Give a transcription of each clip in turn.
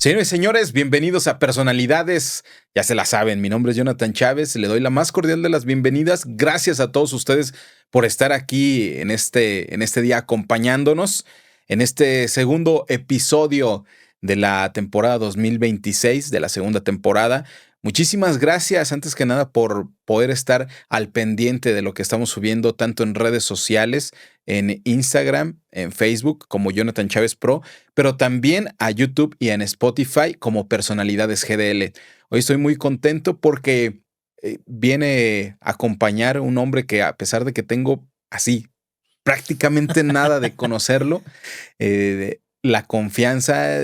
Señores y señores, bienvenidos a Personalidades. Ya se la saben, mi nombre es Jonathan Chávez. Le doy la más cordial de las bienvenidas. Gracias a todos ustedes por estar aquí en este día acompañándonos en este segundo episodio de la temporada 2026, de la segunda temporada. Muchísimas gracias, antes que nada, por poder estar al pendiente de lo que estamos subiendo tanto en redes sociales, en Instagram, en Facebook como Jonathan Chávez Pro, pero también a YouTube y en Spotify como Personalidades GDL. Hoy estoy muy contento porque viene a acompañar un hombre que, a pesar de que tengo así prácticamente nada de conocerlo, la confianza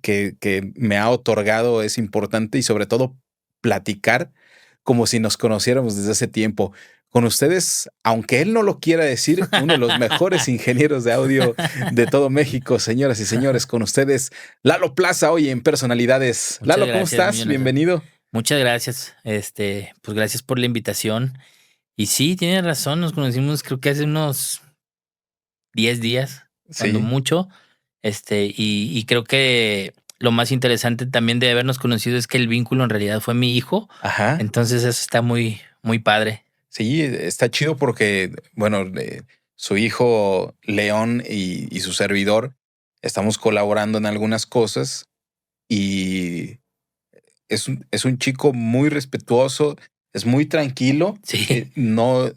que me ha otorgado es importante, y sobre todo platicar como si nos conociéramos desde hace tiempo. Con ustedes, aunque él no lo quiera decir, uno de los mejores ingenieros de audio de todo México. Señoras y señores, con ustedes, Lalo Plaza, hoy en Personalidades. Muchas Lalo, ¿cómo gracias, estás? Jonathan. Bienvenido. Muchas gracias. Pues gracias por la invitación. Y sí, tienes razón, nos conocimos creo que hace unos 10 días, cuando Sí. mucho. Y creo que lo más interesante también de habernos conocido es que el vínculo en realidad fue mi hijo. Ajá. Entonces eso está muy, muy padre. Sí, está chido porque, bueno, su hijo León y su servidor estamos colaborando en algunas cosas, y es un chico muy respetuoso, es muy tranquilo. Sí, No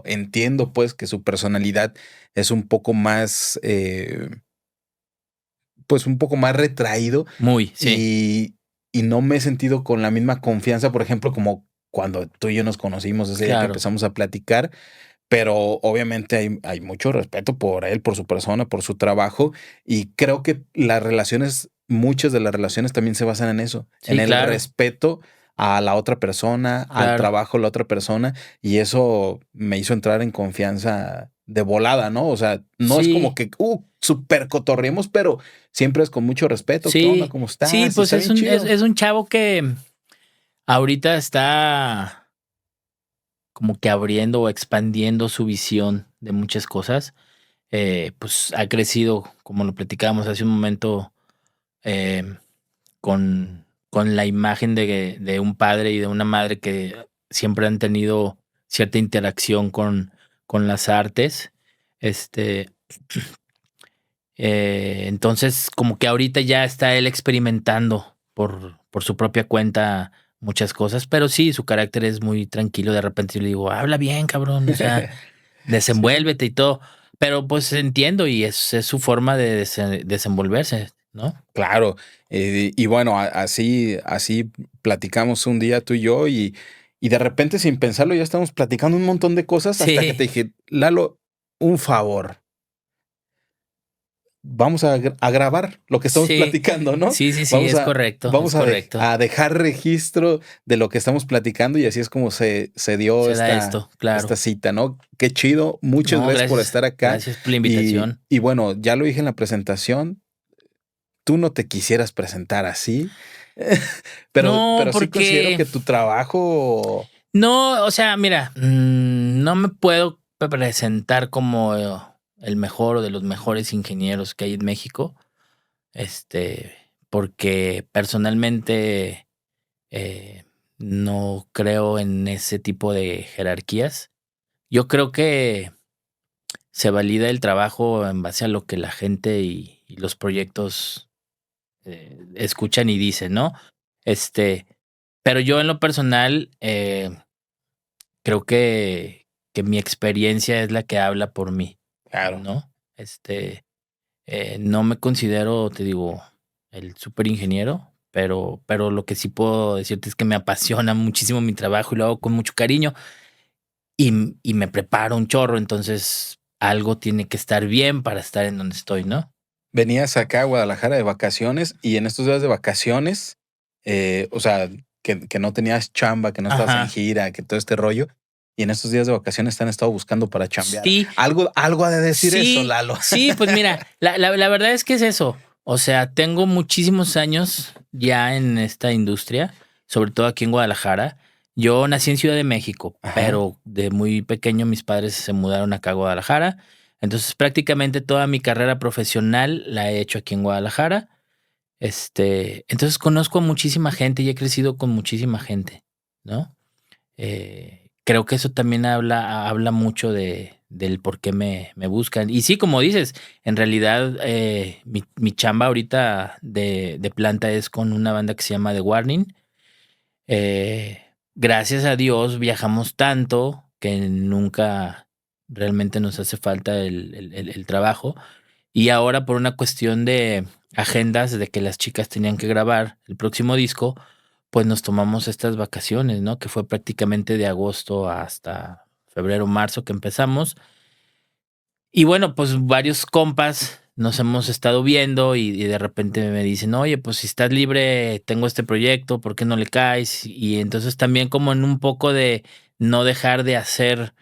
entiendo, pues, que su personalidad es un poco más, pues, un poco más retraído, muy, sí. y, y no me he sentido con la misma confianza, por ejemplo, como cuando tú y yo nos conocimos ese día que Claro. empezamos a platicar. Pero obviamente hay mucho respeto por él, por su persona, por su trabajo, y creo que muchas de las relaciones también se basan en eso, en Sí, el claro, respeto a la otra persona, al claro. trabajo de la otra persona, y eso me hizo entrar en confianza de volada, ¿no? O sea, no es como Sí, que, súper cotorreemos, pero siempre es con mucho respeto. ¿Qué onda? sí, ¿Cómo sí, estás? Y pues está es bien un, es, chido. es un chavo que ahorita está como que abriendo o expandiendo su visión de muchas cosas. Pues ha crecido, como lo platicábamos hace un momento, eh, con la imagen de un padre y de una madre que siempre han tenido cierta interacción con las artes. Este, entonces, como que ahorita ya está él experimentando por su propia cuenta muchas cosas, pero sí, su carácter es muy tranquilo. De repente yo le digo, habla bien, cabrón, o sea, Sí. desenvuélvete y todo. Pero pues entiendo y es su forma de desenvolverse, ¿no? Claro, y bueno, así platicamos un día tú y yo, y de repente, sin pensarlo, ya estamos platicando un montón de cosas, hasta que te Sí, dije: "Lalo, un favor, vamos a grabar lo que estamos sí, platicando, ¿no? sí, sí, sí, Vamos es a correcto, es vamos correcto. a dejar registro de lo que estamos platicando", y así es como se dio Se da esta esto, claro. cita, ¿no? Qué chido, muchas No, gracias por gracias, estar acá, gracias por la y invitación. bueno, ya lo dije en la presentación, tú no te quisieras presentar así, pero No, sí considero porque que tu trabajo. no, o sea, mira, no me puedo presentar como el mejor o de los mejores ingenieros que hay en México, porque personalmente eh, no creo en ese tipo de jerarquías. Yo creo que se valida el trabajo en base a lo que la gente y los proyectos escuchan y dicen, ¿no? Este, pero yo en lo personal creo que mi experiencia es la que habla por mí, Claro. ¿no? No me considero, te digo, el super ingeniero, pero lo que sí puedo decirte es que me apasiona muchísimo mi trabajo y lo hago con mucho cariño y me preparo un chorro, entonces algo tiene que estar bien para estar en donde estoy, ¿no? Venías acá a Guadalajara de vacaciones, y en estos días de vacaciones, o sea, que no tenías chamba, que no estabas en Ajá. gira, que todo este rollo, y en estos días de vacaciones te han estado buscando para chambear. Sí, Algo ha de decir eso, sí, Lalo. sí, pues mira, la verdad es que es eso. O sea, tengo muchísimos años ya en esta industria, sobre todo aquí en Guadalajara. Yo nací en Ciudad de México, Ajá. pero de muy pequeño mis padres se mudaron acá a Guadalajara. Entonces, prácticamente toda mi carrera profesional la he hecho aquí en Guadalajara. Entonces conozco a muchísima gente y he crecido con muchísima gente, ¿no? Creo que eso también habla mucho del por qué me buscan. Y sí, como dices, en realidad mi chamba ahorita de planta es con una banda que se llama The Warning. Gracias a Dios viajamos tanto que nunca realmente nos hace falta el trabajo. Y ahora por una cuestión de agendas, de que las chicas tenían que grabar el próximo disco, pues nos tomamos estas vacaciones, ¿no? Que fue prácticamente de agosto hasta febrero, marzo que empezamos. Y bueno, pues varios compas nos hemos estado viendo y de repente me dicen, oye, pues si estás libre, tengo este proyecto, ¿por qué no le caes? Y entonces también como en un poco de no dejar de hacer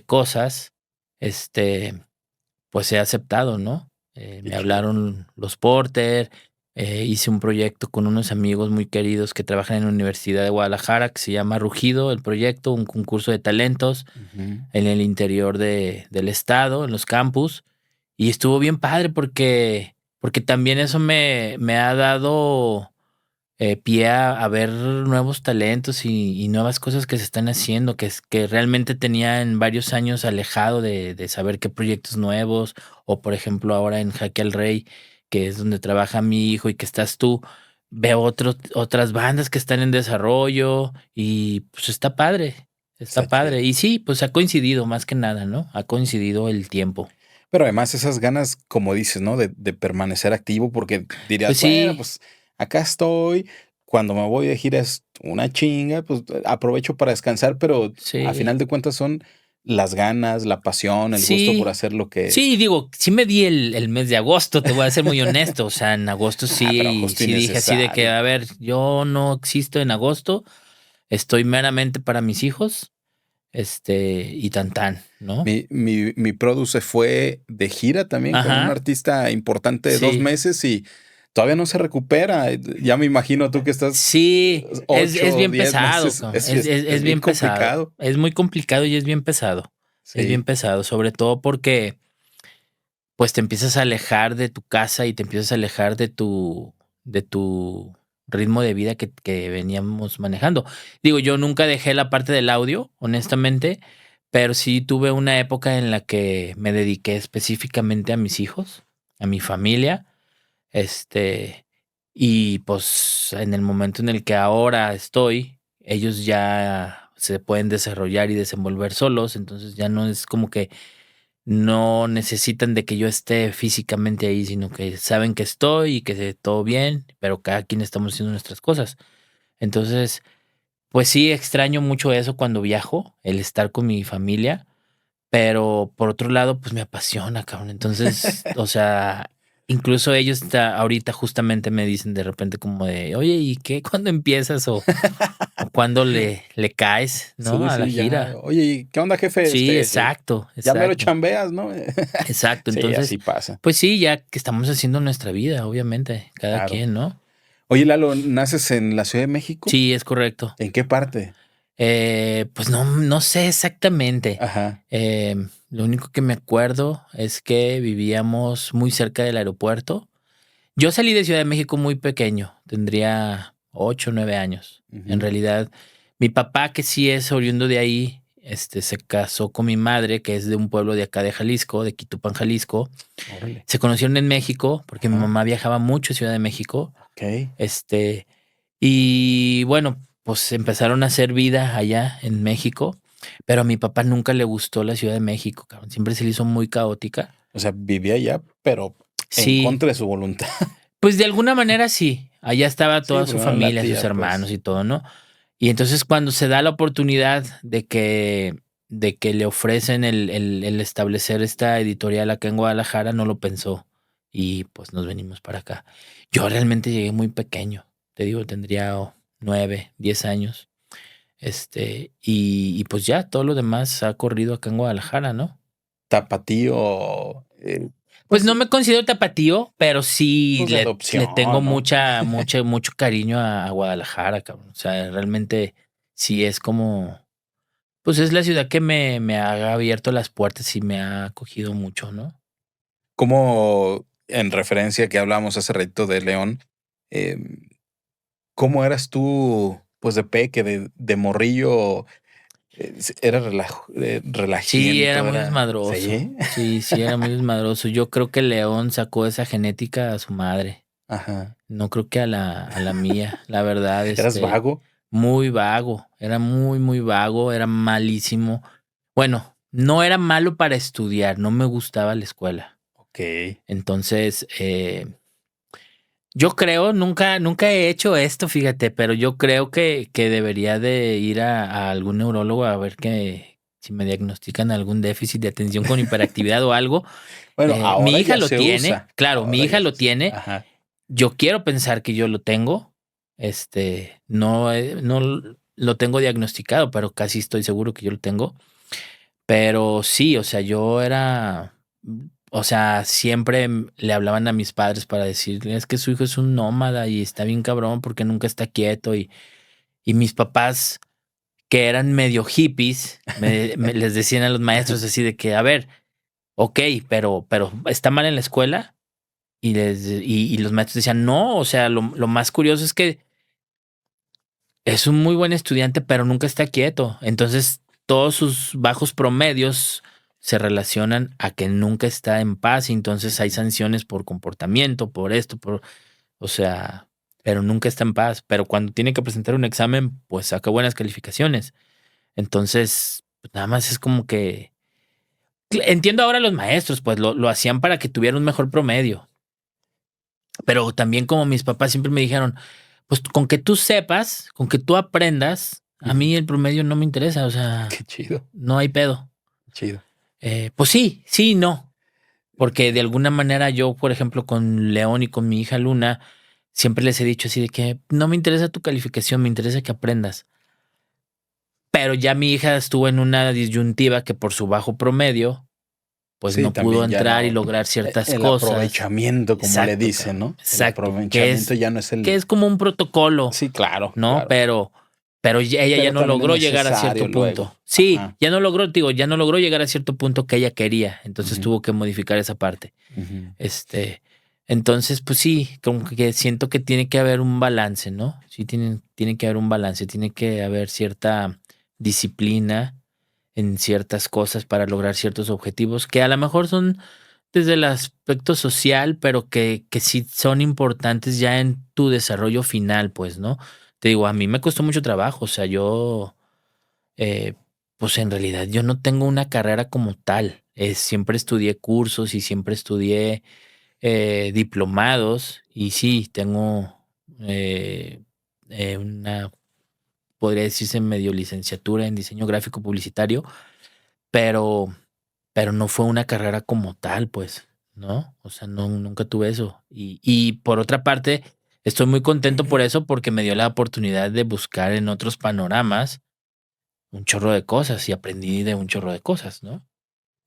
cosas, este, pues he aceptado, ¿no? Qué Me chido. hablaron los Porter, hice un proyecto con unos amigos muy queridos que trabajan en la Universidad de Guadalajara que se llama Rugido, el proyecto, un concurso de talentos Ujú. en el interior del estado, en los campus, y estuvo bien padre porque también eso me ha dado pie a ver nuevos talentos y nuevas cosas que se están haciendo, que realmente tenía en varios años alejado de saber qué proyectos nuevos, o por ejemplo ahora en Jaque al Rey, que es donde trabaja mi hijo y que estás tú, veo otras bandas que están en desarrollo y pues Está está chido. padre. Y sí, pues ha coincidido más que nada, ¿no? Ha coincidido el tiempo. Pero además esas ganas, como dices, ¿no? De permanecer activo, porque Pues dirías, bueno, sí, pues acá estoy, cuando me voy de gira es una chinga, pues aprovecho para descansar, pero a sí. final de cuentas son las ganas, la pasión, el gusto por Sí, hacer lo que sí, digo, sí me di el mes de agosto, te voy a ser muy honesto. O sea, en agosto pero sí, justo y sí dije así de que, necesario. a ver, yo no existo en agosto, estoy meramente para mis hijos, y tan tan, ¿no? Mi produ se fue de gira también con un Ajá, artista importante de 2 sí, meses y todavía no se recupera. Ya me imagino tú que estás sí, es 8 o bien 10 pesado, meses, cabrón, es es bien bien pesado, complicado. es muy complicado y es bien Sí, pesado, sobre todo porque pues te empiezas a alejar de tu casa y te empiezas a alejar de tu ritmo de vida que veníamos manejando. Digo, yo nunca dejé la parte del audio, honestamente, pero sí tuve una época en la que me dediqué específicamente a mis hijos, a mi familia, este, y pues en el momento en el que ahora estoy, ellos ya se pueden desarrollar y desenvolver solos, entonces ya no es como que no necesitan de que yo esté físicamente ahí, sino que saben que estoy y que todo bien, pero cada quien estamos haciendo nuestras cosas. Entonces, pues sí, extraño mucho eso cuando viajo, el estar con mi familia, pero por otro lado, pues me apasiona, cabrón. Entonces, o sea, incluso ellos ahorita justamente me dicen de repente como de, oye, ¿y qué? ¿Cuándo empiezas o cuándo le caes, ¿no? Sí, A la sí, ya. gira. Oye, ¿y qué onda, jefe? Sí, Sí, exacto, ya me lo exacto. chambeas, ¿no? Exacto, Sí, entonces, así pasa, pues sí, ya que estamos haciendo nuestra vida, obviamente, cada claro. quien, ¿no? Oye, Lalo, ¿naces en la Ciudad de México? Sí, es correcto. ¿En qué parte? Pues no sé exactamente. Ajá, Lo único que me acuerdo es que vivíamos muy cerca del aeropuerto. Yo salí de Ciudad de México muy pequeño, tendría 8 o 9 años. En ujú, realidad, mi papá, que sí es oriundo de ahí, se casó con mi madre, que es de un pueblo de acá de Jalisco, de Quitupan, Jalisco. órale, Se conocieron en México, porque mi ajá, mamá viajaba mucho a Ciudad de México. okey. Este, y bueno, pues empezaron a hacer vida allá en México, pero a mi papá nunca le gustó la Ciudad de México, cabrón. Siempre se le hizo muy caótica. O sea, vivía allá, pero en Sí, contra de su voluntad. pues de alguna manera sí. Allá estaba Sí, toda porque su no le familia, sus latía, hermanos pues. y todo, ¿no? Y entonces cuando se da la oportunidad de que le ofrecen el establecer esta editorial acá en Guadalajara, no lo pensó. Y pues nos venimos para acá. Yo realmente llegué muy pequeño. Te digo, tendría 9, 10 años. Y pues ya todo lo demás ha corrido acá en Guadalajara, ¿no? Tapatío, Pues pues no me considero tapatío, pero sí pues, de le tengo adopción, ¿no? mucho cariño a Guadalajara, cabrón. O sea, realmente sí es como, pues es la ciudad que me ha abierto las puertas y me ha acogido mucho, ¿no? Como en referencia que hablábamos hace ratito de León, em, ¿cómo eras tú, pues, de peque, de morrillo? ¿Era Sí, era relajiento? muy ¿Era? desmadroso. ¿Sí? Sí, sí, era muy desmadroso. Yo creo que León sacó esa genética a su madre. Ajá. No creo que a la mía, la verdad, ¿Eras vago? muy vago. Era muy, muy vago, era malísimo. Bueno, no era malo para estudiar, no me gustaba la escuela. Okey. Entonces, yo creo, nunca he hecho esto, fíjate, pero yo creo que debería de ir a algún neurólogo a ver que si me diagnostican algún déficit de atención con hiperactividad o algo. Bueno, Mi ahora hija ya lo se tiene, usa, claro, mi ahora hija ya se lo usa. tiene. Ajá. Yo quiero pensar que yo lo tengo. No, no lo tengo diagnosticado, pero casi estoy seguro que yo lo tengo. Pero sí, o sea, yo era, o sea, siempre le hablaban a mis padres para decirles es que su hijo es un nómada y está bien cabrón porque nunca está quieto y mis papás que eran medio hippies, les decían a los maestros así de que, a ver, ok, pero está mal en la escuela y los maestros decían, no, o sea, lo más curioso es que es un muy buen estudiante, pero nunca está quieto. Entonces, todos sus bajos promedios se relacionan a que nunca está en paz y entonces hay sanciones por comportamiento, por esto, o sea, pero nunca está en paz. Pero cuando tiene que presentar un examen, pues saca buenas calificaciones. Entonces, pues, nada más es como que entiendo ahora a los maestros, pues lo hacían para que tuviera un mejor promedio. Pero también como mis papás siempre me dijeron, pues con que tú sepas, con que tú aprendas, a Ujú. mí el promedio no me interesa, o sea, Qué chido, no hay pedo. chido. Pues sí, sí, y no, porque de alguna manera yo, por ejemplo, con León y con mi hija Luna, siempre les he dicho así de que no me interesa tu calificación, me interesa que aprendas. Pero ya mi hija estuvo en una disyuntiva que por su bajo promedio, pues Sí, no pudo también ya entrar y no lograr ciertas el cosas. aprovechamiento, como le Exacto, dicen, cabrón, ¿no? El exacto, aprovechamiento ya no es que el. es como un protocolo. Sí, claro, ¿No? claro. Pero ella ya Pero no también es logró llegar a necesario cierto luego. punto. Sí, Ajá. ya no logró, digo, ya no logró llegar a cierto punto que ella quería, entonces Ujú, tuvo que modificar esa parte. ujú. Este, entonces, pues sí, como que siento que tiene que haber un balance, ¿no? Sí, tiene que haber un balance, tiene que haber cierta disciplina en ciertas cosas para lograr ciertos objetivos que a lo mejor son desde el aspecto social, pero que sí son importantes ya en tu desarrollo final, pues, ¿no? Te digo, a mí me costó mucho trabajo, o sea, eh, pues en realidad yo no tengo una carrera como tal. Siempre estudié cursos y siempre estudié diplomados y sí, tengo eh, una, podría decirse medio licenciatura en diseño gráfico publicitario, pero no fue una carrera como tal, pues, ¿no? O sea, no, nunca tuve eso. Y por otra parte, estoy muy contento por eso porque me dio la oportunidad de buscar en otros panoramas un chorro de cosas y aprendí de un chorro de cosas, ¿no?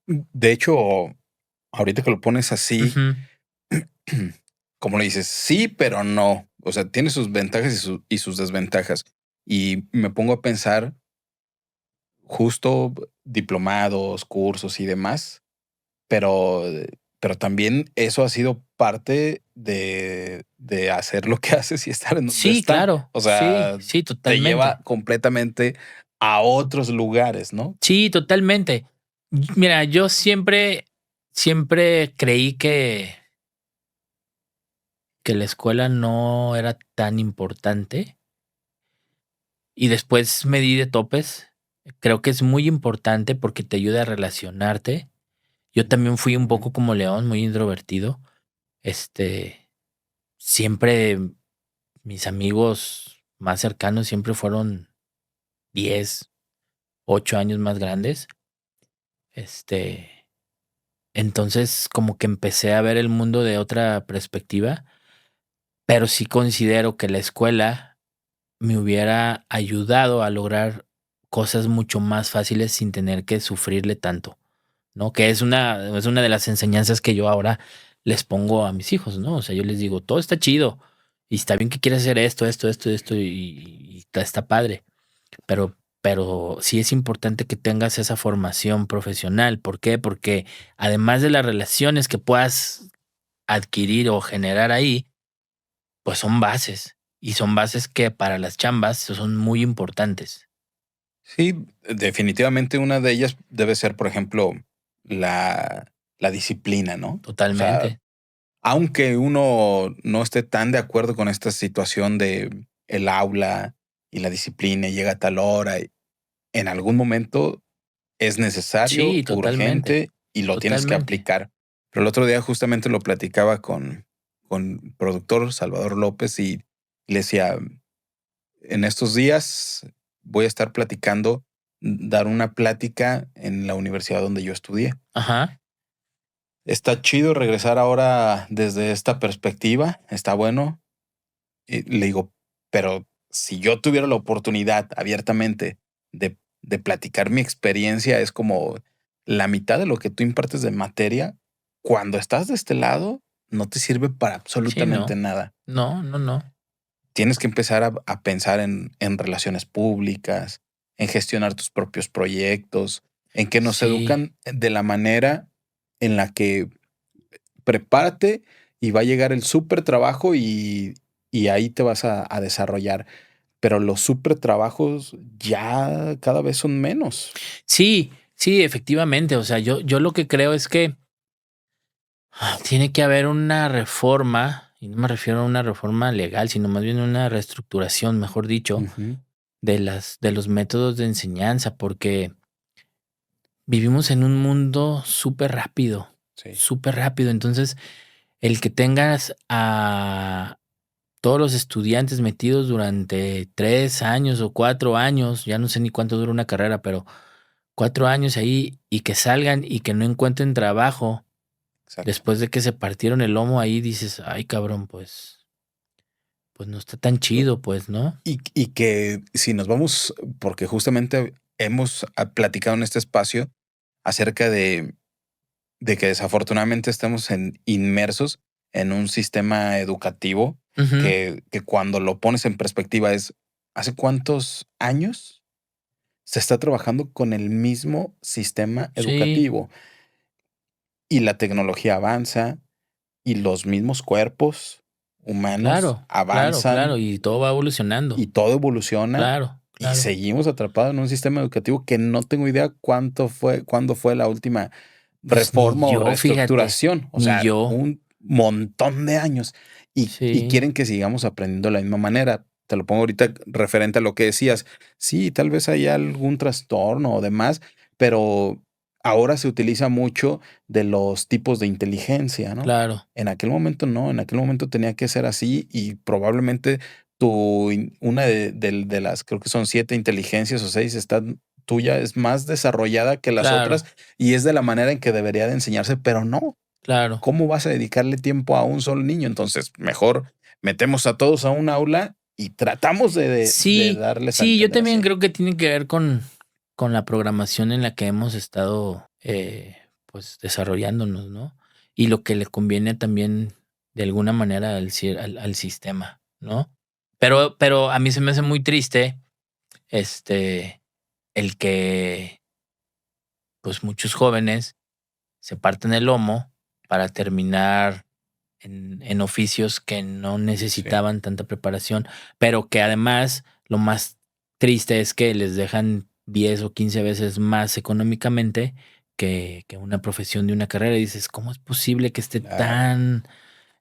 De hecho, ahorita que lo pones así, Ujú. como le dices, sí, pero no. O sea, tiene sus ventajas y sus desventajas. Y me pongo a pensar justo diplomados, cursos y demás, pero, también eso ha sido parte de hacer lo que haces y estar en donde Sí, está. claro. O Sí, sea, sí, te lleva totalmente. completamente a otros lugares, ¿no? Sí, totalmente. Mira, yo siempre creí que la escuela no era tan importante y después me di de topes. Creo que es muy importante porque te ayuda a relacionarte. Yo también fui un Ujú. poco como León, muy introvertido. Siempre mis amigos más cercanos siempre fueron 10, 8 años más grandes. Este, entonces como que empecé a ver el mundo de otra perspectiva, pero sí considero que la escuela me hubiera ayudado a lograr cosas mucho más fáciles sin tener que sufrirle tanto, ¿no? Que es una de las enseñanzas que yo ahora les pongo a mis hijos, ¿no? O sea, yo les digo, todo está chido y está bien que quieras hacer esto y está padre, pero sí es importante que tengas esa formación profesional. ¿Por qué? Porque además de las relaciones que puedas adquirir o generar ahí, pues son bases. Y son bases que para las chambas son muy importantes. Sí, definitivamente una de ellas debe ser, por ejemplo, la disciplina, ¿no? O sea, Totalmente. aunque uno no esté tan de acuerdo con esta situación de el aula y la disciplina y llega a tal hora, en algún momento es necesario, Sí, totalmente. urgente y lo tienes que Totalmente. aplicar. Pero el otro día justamente lo platicaba con el productor Salvador López y le decía, en estos días voy a estar platicando, dar una plática en la universidad donde yo estudié. Ajá. Está chido regresar ahora desde esta perspectiva, está bueno. Y le digo, pero si yo tuviera la oportunidad abiertamente de platicar mi experiencia, es como la mitad de lo que tú impartes de materia, cuando estás de este lado, no te sirve para Sí, absolutamente no. nada. No, no, no. Tienes que empezar a pensar en relaciones públicas, en gestionar tus propios proyectos, en que nos Sí. educan de la manera en la que prepárate y va a llegar el súper trabajo y ahí te vas a desarrollar. Pero los súper trabajos ya cada vez son menos. Sí, sí, efectivamente. O sea, yo lo que creo es que tiene que haber una reforma, y no me refiero a una reforma legal, sino más bien una reestructuración, mejor dicho, Ujú. de los métodos de enseñanza, porque vivimos en un mundo súper rápido, Sí, súper rápido. Entonces, el que tengas a todos los estudiantes metidos durante 3 años o 4 años, ya no sé ni cuánto dura una carrera, pero 4 años ahí y que salgan y que no encuentren trabajo exacto. después de que se partieron el lomo ahí, dices, ay cabrón, pues no está tan No, chido, pues, ¿no? y que si nos vamos, porque justamente hemos platicado en este espacio acerca de que desafortunadamente estamos inmersos en un sistema educativo Ujú, que cuando lo pones en perspectiva es, ¿hace cuántos años se está trabajando con el mismo sistema sí, educativo? Y la tecnología avanza y los mismos cuerpos humanos claro, claro, claro, avanzan y todo va evolucionando. y todo evoluciona Claro, y claro. seguimos atrapados en un sistema educativo que no tengo idea cuándo fue la última Pues ni reforma o yo, fíjate, reestructuración, o ni sea, yo. un montón de años y Sí, quieren que sigamos aprendiendo de la misma manera. Te lo pongo ahorita referente a lo que decías. Sí, tal vez haya algún trastorno o demás, pero ahora se utiliza mucho de los tipos de inteligencia, ¿no? claro, En aquel momento no, en aquel momento tenía que ser así y probablemente una de las, creo que son 7 inteligencias o 6, está tuya, es más desarrollada que las otras claro, y es de la manera en que debería de enseñarse, pero no. claro. ¿Cómo vas a dedicarle tiempo a un solo niño? Entonces, mejor metemos a todos a un aula y tratamos de Sí, darles a sí, yo entender también así. creo que tiene que ver con la programación en la que hemos estado, pues, desarrollándonos, ¿no? Y lo que le conviene también, de alguna manera, al sistema, ¿no? Pero a mí se me hace muy triste, este, el que, pues, muchos jóvenes se parten el lomo para terminar en oficios que no Sí, necesitaban tanta preparación, pero que además lo más triste es que les dejan 10 o 15 veces más económicamente que una profesión de una carrera. Y dices, ¿cómo es posible que esté claro. tan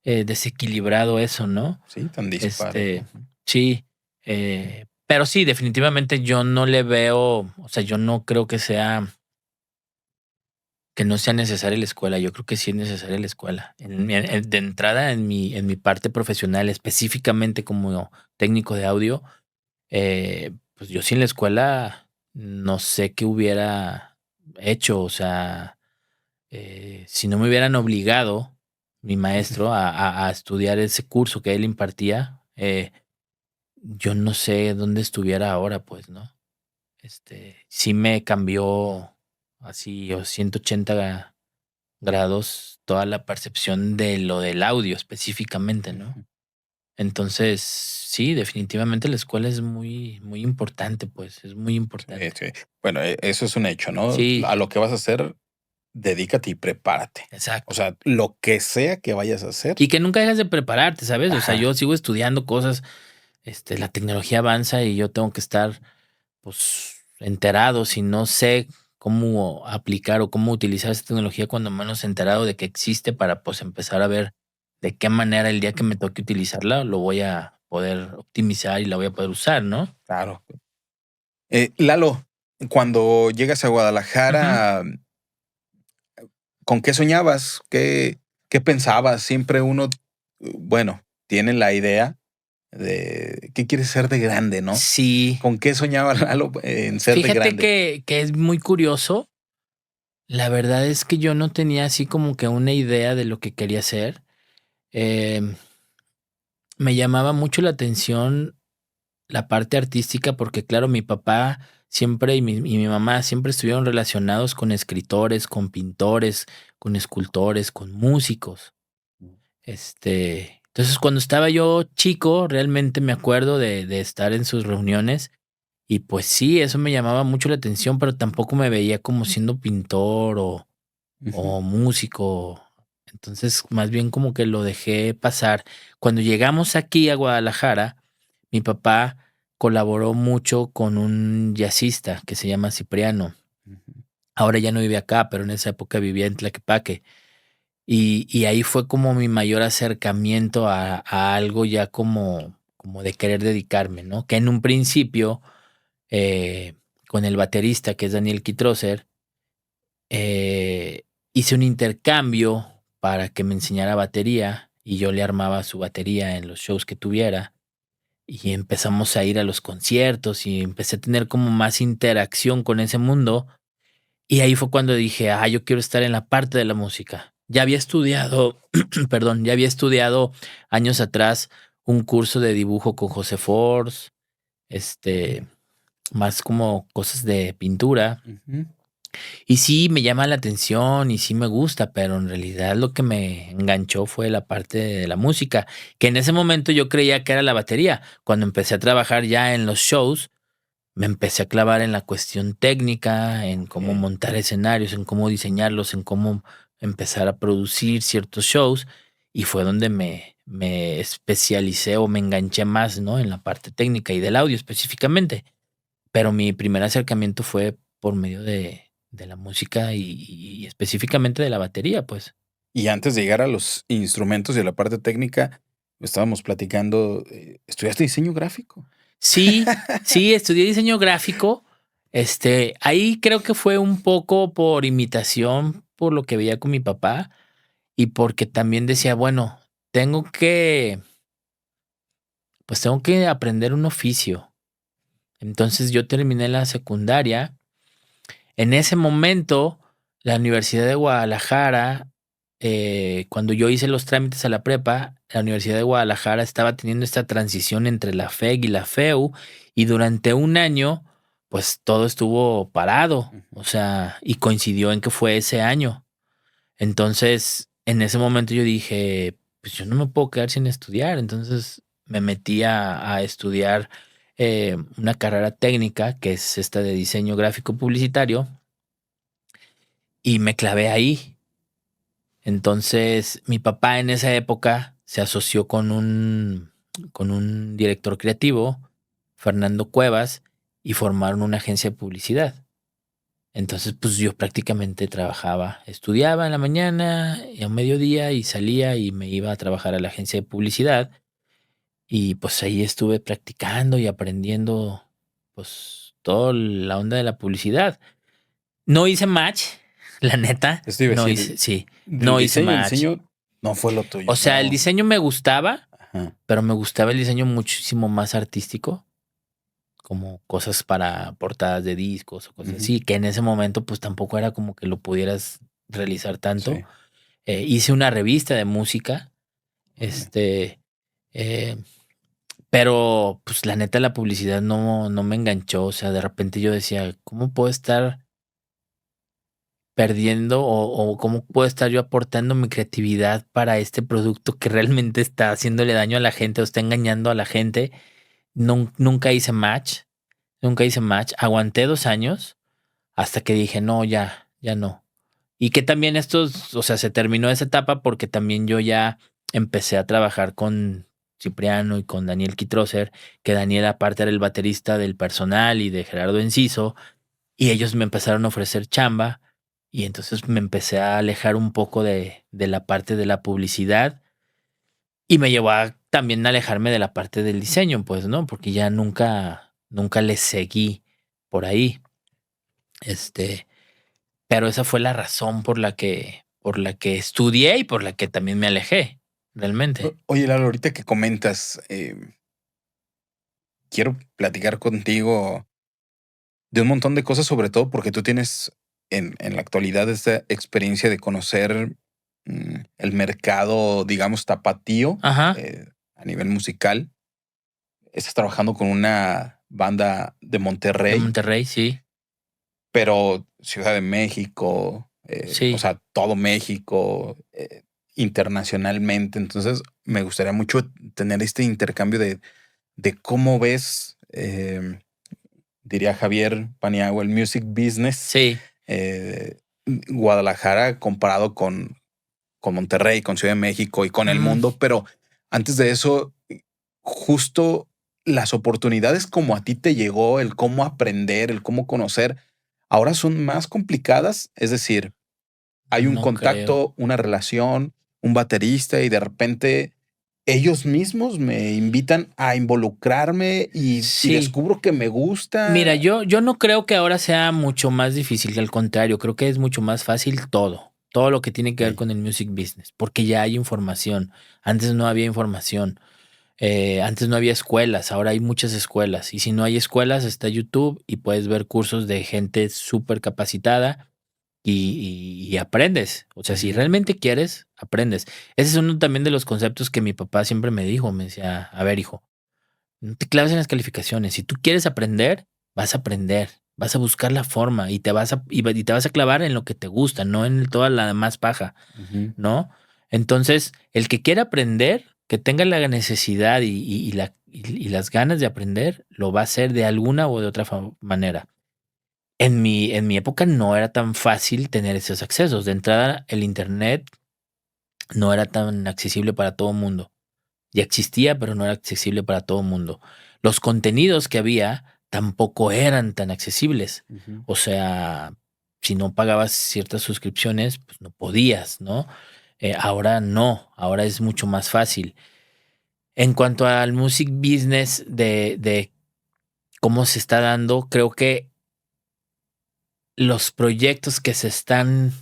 desequilibrado eso, no? Sí, tan disparo. Este, Ujú. sí, pero sí, definitivamente yo no le veo, o sea, yo no creo que no sea necesaria la escuela, yo creo que sí es necesaria la escuela. De entrada, en mi parte profesional, específicamente como técnico de audio, pues yo sin la escuela no sé qué hubiera hecho. O sea, si no me hubieran obligado, mi maestro, a estudiar ese curso que él impartía, yo no sé dónde estuviera ahora, pues, ¿no? Sí me cambió así o 180 grados toda la percepción de lo del audio específicamente, ¿no? Ujú. Entonces, sí, definitivamente la escuela es muy, muy importante, pues, es muy Sí, importante. sí. Bueno, eso es un hecho, ¿no? Sí, A lo que vas a hacer dedícate y prepárate. Exacto. O sea, lo que sea que vayas a hacer. Y que nunca dejas de prepararte, ¿sabes? O sea, Ajá. yo sigo estudiando cosas, la tecnología avanza y yo tengo que estar, pues, enterado. Si no sé cómo aplicar o cómo utilizar esa tecnología, cuando menos enterado de que existe para, pues, empezar a ver de qué manera el día que me toque utilizarla, lo voy a poder optimizar y la voy a poder usar, ¿no? Claro. Lalo, cuando llegas a Ujú. Guadalajara, ¿con qué soñabas? ¿Qué pensabas? Siempre uno, bueno, tiene la idea de qué quieres ser de grande, ¿no? Sí, ¿Con qué soñaba Lalo en ser de fíjate grande? que es muy curioso. La verdad es que yo no tenía así como que una idea de lo que quería hacer. Em, Me llamaba mucho la atención la parte artística porque, claro, mi papá siempre y mi mamá siempre estuvieron relacionados con escritores, con pintores, con escultores, con músicos. Entonces, cuando estaba yo chico, realmente me acuerdo de estar en sus reuniones y, pues sí, eso me llamaba mucho la atención, pero tampoco me veía como siendo pintor Ujú, o músico. Entonces, más bien como que lo dejé pasar. Cuando llegamos aquí a Guadalajara, mi papá colaboró mucho con un jazzista que se llama Cipriano. ujú. Ahora ya no vive acá, pero en esa época vivía en Tlaquepaque. Y ahí fue como mi mayor acercamiento a algo ya como de querer dedicarme, ¿no? Que en un principio, eh, con el baterista, que es Daniel Kitroser, eh, hice un intercambio para que me enseñara batería y yo le armaba su batería en los shows que tuviera. Y empezamos a ir a los conciertos y empecé a tener como más interacción con ese mundo. Y ahí fue cuando dije: yo quiero estar en la parte de la música". Ya había estudiado, perdón, ya había estudiado años atrás un curso de dibujo con José Force, este, más como cosas de pintura. Ujú. Y sí, me llama la atención y sí me gusta, pero en realidad lo que me enganchó fue la parte de la música, que en ese momento yo creía que era la batería. Cuando empecé a trabajar ya en los shows, me empecé a clavar en la cuestión técnica, en cómo Okey. montar escenarios, en cómo diseñarlos, en cómo empezar a producir ciertos shows, y fue donde me especialicé o me enganché más, ¿no? En la parte técnica y del audio específicamente. Pero mi primer acercamiento fue por medio de la música y específicamente de la batería, pues. Y antes de llegar a los instrumentos y a la parte técnica, estábamos platicando, ¿estudiaste diseño gráfico? Sí, sí, estudié diseño gráfico. Ahí creo que fue un poco por imitación, por lo que veía con mi papá y porque también decía, bueno, tengo que, pues tengo que aprender un oficio. Entonces yo terminé la secundaria. En ese momento, la Universidad de Guadalajara, cuando yo hice los trámites a la prepa, la Universidad de Guadalajara estaba teniendo esta transición entre la FEG y la FEU, y durante un año, pues todo estuvo parado, Ujú. o sea, y coincidió en que fue ese año. Entonces, en ese momento yo dije, pues yo no me puedo quedar sin estudiar, entonces me metí a estudiar una carrera técnica, que es esta de diseño gráfico publicitario, y me clavé ahí. Entonces, mi papá en esa época se asoció con un director creativo, Fernando Cuevas, y formaron una agencia de publicidad. Entonces, pues yo prácticamente trabajaba, estudiaba en la mañana y a mediodía y salía y me iba a trabajar a la agencia de publicidad. Y pues ahí estuve practicando y aprendiendo, pues, toda la onda de la publicidad. No hice match, la neta, Eso te iba a no decir, hice, sí, del no hice diseño, el match. diseño no fue lo O tuyo, sea, el no. diseño me gustaba, Ajá. pero me gustaba el diseño muchísimo más artístico, como cosas para portadas de discos o cosas Ujú. así, que en ese momento pues tampoco era como que lo pudieras realizar tanto. Sí, Hice una revista de música, órale. este, eh, pero pues la neta la publicidad no me enganchó. O sea, de repente yo decía, ¿cómo puedo estar perdiendo o cómo puedo estar yo aportando mi creatividad para este producto que realmente está haciéndole daño a la gente o está engañando a la gente? Nunca hice match, nunca hice match. Aguanté 2 años hasta que dije, no, ya no. Y que también o sea, se terminó esa etapa porque también yo ya empecé a trabajar con Cipriano y con Daniel Kitroser, que Daniel aparte era el baterista del Personal y de Gerardo Enciso, y ellos me empezaron a ofrecer chamba, y entonces me empecé a alejar un poco de la parte de la publicidad, y me llevó a también alejarme de la parte del diseño, pues, ¿no? Porque ya nunca le seguí por ahí. Este, pero esa fue la razón por la que estudié y por la que también me alejé, realmente. Oye, Lalo, ahorita que comentas, quiero platicar contigo de un montón de cosas, sobre todo porque tú tienes en la actualidad esta experiencia de conocer el mercado, digamos, tapatío Ajá, a nivel musical. Estás trabajando con una banda de de Monterrey, Monterrey, sí, pero Ciudad de México, o sí. sea, todo México, internacionalmente. Entonces, me gustaría mucho tener este intercambio de cómo ves, diría Javier Paniagua, el music business, Sí, eh, Guadalajara comparado con Monterrey, con Ciudad de México y con el mm, mundo. Pero antes de eso, justo las oportunidades como a ti te llegó, el cómo aprender, el cómo conocer, ahora son más complicadas. Es decir, hay un no creo. contacto, una relación, un baterista y de repente ellos mismos me invitan a involucrarme y Sí. descubro que me Mira, gusta. yo no creo que ahora sea mucho más difícil, que al contrario, creo que es mucho más fácil todo lo que tiene que ver Ok. con el music business, porque ya hay información. Antes no había información. Antes no había escuelas, ahora hay muchas escuelas. Y si no hay escuelas, está YouTube y puedes ver cursos de gente súper capacitada y aprendes. O sea, si Ujú. realmente quieres, aprendes. Ese es uno también de los conceptos que mi papá siempre me dijo. Me decía, a ver, hijo, no te claves en las calificaciones. Si tú quieres aprender, vas a aprender. Vas a buscar la forma y te vas a clavar en lo que te gusta, no en toda la demás paja. Ujú. ¿No? Entonces, el que quiera aprender, que tenga la necesidad y las ganas de aprender, lo va a hacer de alguna o de otra manera. En mi época no era tan fácil tener esos accesos. De entrada, el Internet no era tan accesible para todo el mundo. Ya existía, pero no era accesible para todo el mundo. Los contenidos que había tampoco eran tan accesibles. Ujú. O sea, si no pagabas ciertas suscripciones, pues no podías, ¿no? Ahora no, ahora es mucho más fácil. En cuanto al music business de cómo se está dando, creo que los proyectos que se están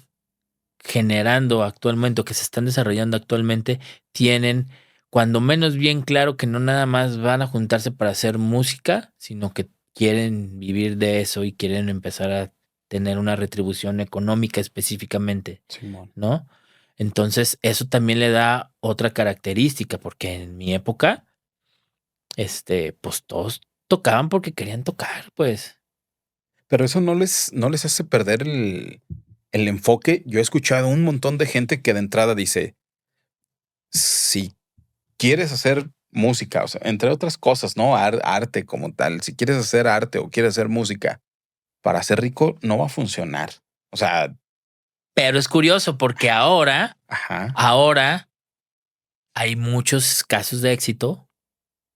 generando actualmente o que se están desarrollando actualmente tienen cuando menos bien claro que no nada más van a juntarse para hacer música, sino que quieren vivir de eso y quieren empezar a tener una retribución económica específicamente, Simón. ¿no? Entonces, eso también le da otra característica, porque en mi época, pues todos tocaban porque querían tocar, pues. Pero eso no les hace perder el enfoque. Yo he escuchado un montón de gente que de entrada dice, si quieres hacer música, o sea, entre otras cosas, ¿no? Arte como tal, si quieres hacer arte o quieres hacer música para ser rico, no va a funcionar. O sea, Pero es curioso porque ajá. ahora hay muchos casos de éxito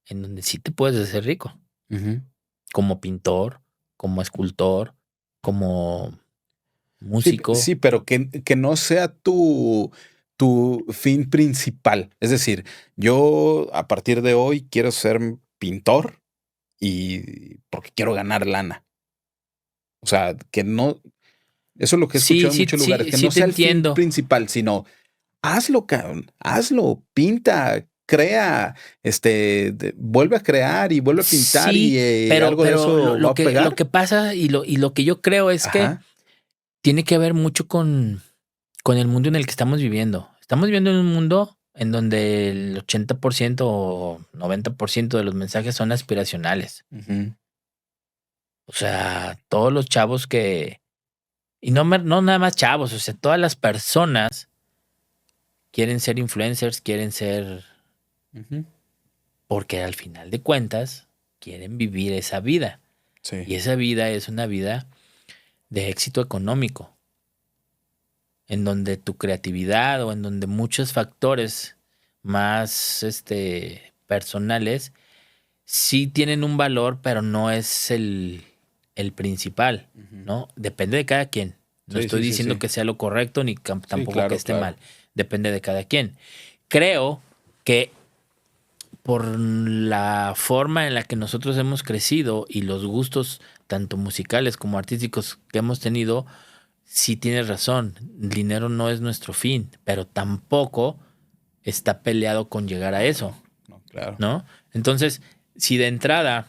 en donde sí te puedes hacer rico, Ujú. como pintor, como escultor, como Sí, músico. sí, pero que no sea tu fin principal. Es decir, yo a partir de hoy quiero ser pintor y porque quiero ganar lana. O sea, que no, eso es lo que he Sí, escuchado en sí, muchos lugares, sí, que sí no te sea el fin entiendo. principal, sino hazlo, cabrón, hazlo, pinta, crea, vuelve a crear y vuelve a pintar Sí, y pero, algo de pero lo, eso va lo a que, lo pegar. que pasa y lo que yo creo es que Ajá. tiene que ver mucho con el mundo en el que estamos viviendo. Estamos viviendo en un mundo en donde el 80% o 90% de los mensajes son aspiracionales. Ujú. O sea, todos los chavos y no nada más chavos, o sea, todas las personas quieren ser influencers, quieren ser, Ujú. porque al final de cuentas quieren vivir esa vida. Sí. Y esa vida es una vida de éxito económico. en donde tu creatividad o en donde muchos factores más personales sí tienen un valor, pero no es el principal, Ujú. ¿no? Depende de cada quien. No Sí, estoy sí, sí, diciendo sí. que sea lo correcto ni Sí, tampoco que claro, esté mal. claro. Depende de cada quien. Creo que por la forma en la que nosotros hemos crecido y los gustos tanto musicales como artísticos que hemos tenido, sí tienes razón. El dinero no es nuestro fin, pero tampoco está peleado con llegar a No, eso, no, no, claro. ¿no? Entonces, si de entrada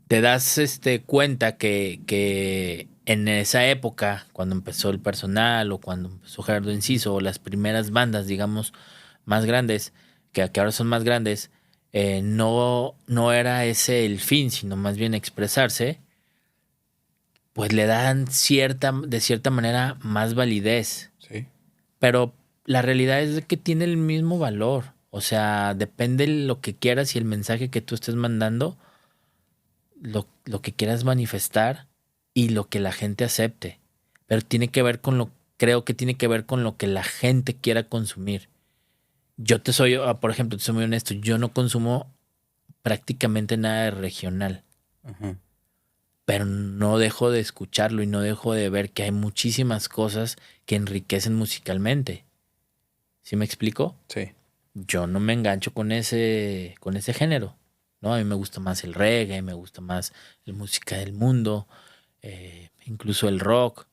te das cuenta que en esa época, cuando empezó el personal o cuando empezó Gerardo Enciso o las primeras bandas, digamos, más grandes, que ahora son más grandes, no era ese el fin, sino más bien expresarse, pues le dan de cierta manera más validez. Sí. Pero la realidad es de que tiene el mismo valor. O sea, depende de lo que quieras y el mensaje que tú estés mandando, lo que quieras manifestar y lo que la gente acepte. Pero tiene que ver con creo que tiene que ver con lo que la gente quiera consumir. Por ejemplo, te soy muy honesto, yo no consumo prácticamente nada de regional, Ajá. pero no dejo de escucharlo y no dejo de ver que hay muchísimas cosas que enriquecen musicalmente. ¿Sí me explico? Sí. Yo no me engancho con ese género, ¿no? A mí me gusta más el reggae, me gusta más la música del mundo, incluso el rock,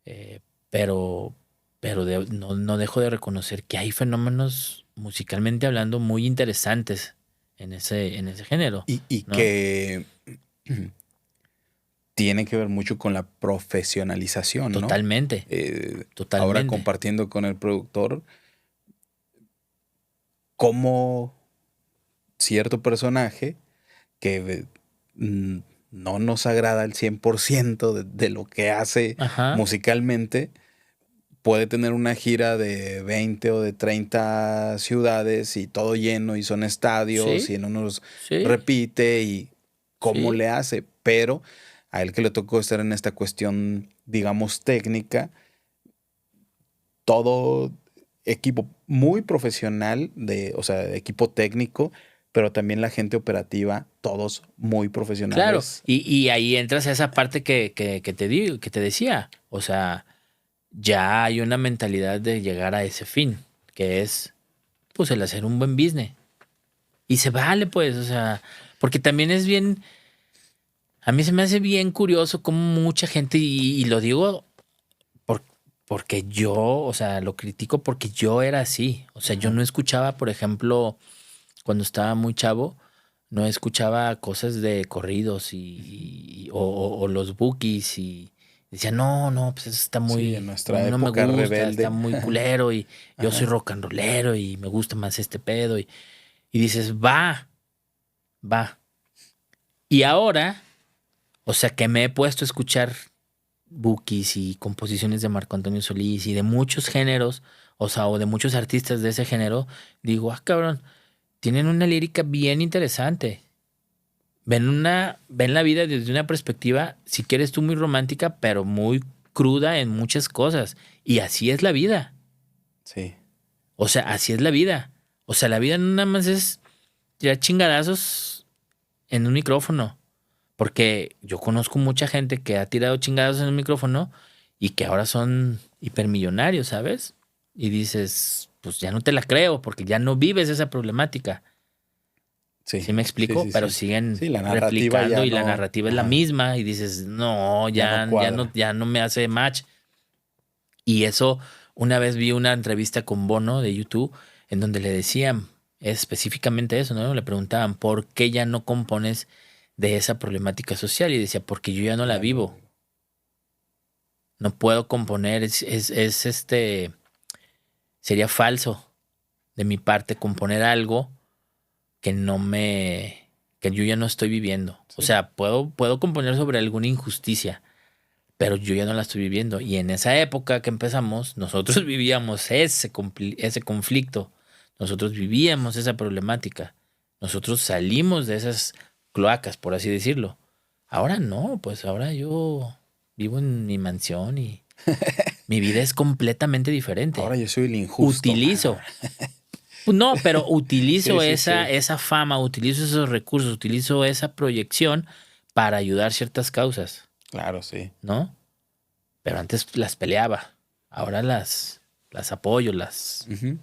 eh, pero, no dejo de reconocer que hay fenómenos musicalmente hablando muy interesantes en ese género, Y ¿no? que tiene que ver mucho con la profesionalización, ¿no? Totalmente, Ahora totalmente. compartiendo con el productor cómo cierto personaje que mm, no nos agrada al 100% de lo que hace Ajá, musicalmente, puede tener una gira de 20 o de 30 ciudades y todo lleno y son estadios sí, y en unos sí, repite y cómo sí, le hace, pero a él que le tocó estar en esta cuestión, digamos, técnica, todo equipo muy profesional, o sea, de equipo técnico, pero también la gente operativa, todos muy claro. profesionales. Y ahí entras a esa parte que te digo, que te decía. O sea, ya hay una mentalidad de llegar a ese fin, que es pues el hacer un buen business. Y se vale, pues, o sea, porque también es bien, a mí se me hace bien curioso cómo mucha gente, y lo digo por- porque yo, o sea, lo critico porque yo era así. O sea, yo Ajá. no escuchaba, por ejemplo, cuando estaba muy chavo, no escuchaba cosas de corridos o los bookies y decía, no, no, pues eso está Sí, en muy, a nuestra mí no me época gusta, está rebelde. muy culero y yo soy Ajá. rock and rollero y me gusta más este pedo y dices, va, va. Y ahora, o sea, que me he puesto a escuchar bookies y composiciones de Marco Antonio Solís y de muchos géneros, o sea, o de muchos artistas de ese género, digo, ah, cabrón, tienen una lírica bien interesante. Ven la vida desde una perspectiva, si quieres tú, muy romántica, pero muy cruda en muchas cosas. Y así es la vida. Sí. O sea, así es la vida. O sea, la vida no nada más es tirar chingadazos en un micrófono. Porque yo conozco mucha gente que ha tirado chingadazos en un micrófono y que ahora son hipermillonarios, ¿sabes? Y dices, pues ya no te la creo porque ya no vives esa problemática. Sí, ¿Sí me sí, explico? sí, Pero sí. siguen Sí, la narrativa replicando ya y la no, narrativa es la ajá, misma y dices, no, ya no cuadra. ya no me hace match. Y eso, una vez vi una entrevista con Bono de YouTube en donde le decían específicamente eso, ¿no? Le preguntaban, ¿por qué ya no compones de esa problemática social? Y decía, porque yo ya no la Ya no. vivo. No puedo componer, sería falso de mi parte componer algo que no me, que yo ya no estoy viviendo. O Sí, sea, puedo componer sobre alguna injusticia, pero yo ya no la estoy viviendo. Y en esa época que empezamos, nosotros vivíamos ese conflicto, nosotros vivíamos esa problemática, nosotros salimos de esas cloacas, por así decirlo. Ahora no, pues ahora yo vivo en mi mansión y Mi vida es completamente diferente. Ahora yo soy el injusto. Utilizo. No, pero utilizo Sí, esa fama, utilizo esos recursos, utilizo esa proyección para ayudar ciertas causas, Claro, sí. ¿no? Pero antes las peleaba, ahora las apoyo, Ujú.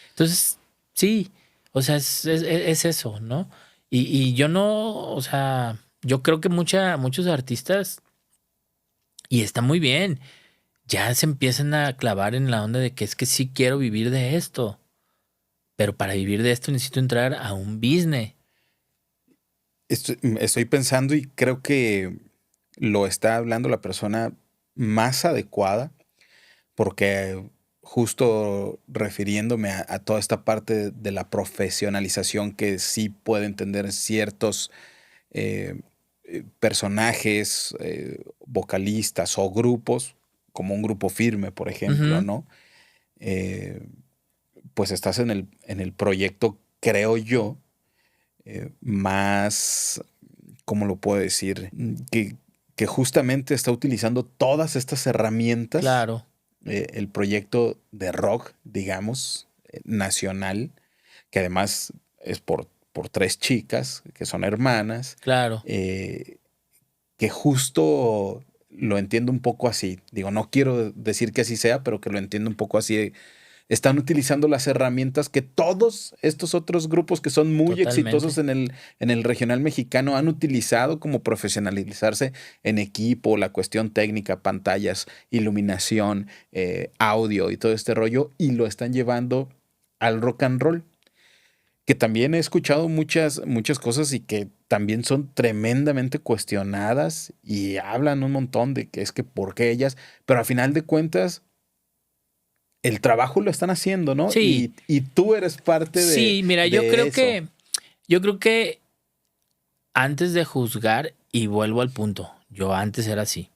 Entonces, sí, o sea, es eso, ¿no? Y yo no, o sea, yo creo que muchos artistas, y está muy bien, ya se empiezan a clavar en la onda de que es que sí quiero vivir de esto, pero para vivir de esto necesito entrar a un business. Estoy pensando y creo que lo está hablando la persona más adecuada, porque justo refiriéndome a toda esta parte de la profesionalización que sí pueden tener ciertos eh, personajes, vocalistas o grupos, como un grupo firme, por ejemplo, Ujú, ¿no? Eh, pues estás en el proyecto, creo yo, más, ¿cómo lo puedo decir? Que justamente está utilizando todas estas herramientas, claro, el proyecto de rock, digamos, nacional, que además es por tres chicas que son hermanas, claro, eh, que justo lo entiendo un poco así. Digo, no quiero decir que así sea, pero que lo entiendo un poco así. Están utilizando las herramientas que todos estos otros grupos que son muy exitosos totalmente. en el regional mexicano han utilizado como profesionalizarse en equipo, la cuestión técnica, pantallas, iluminación, audio y todo este rollo, y lo están llevando al rock and roll, que también he escuchado muchas cosas y que también son tremendamente cuestionadas y hablan un montón de que es que por qué ellas, pero a final de cuentas el trabajo lo están haciendo, ¿no? Sí, Y tú eres parte sí, mira, de eso. yo creo que antes de juzgar, y vuelvo al punto, yo antes era así,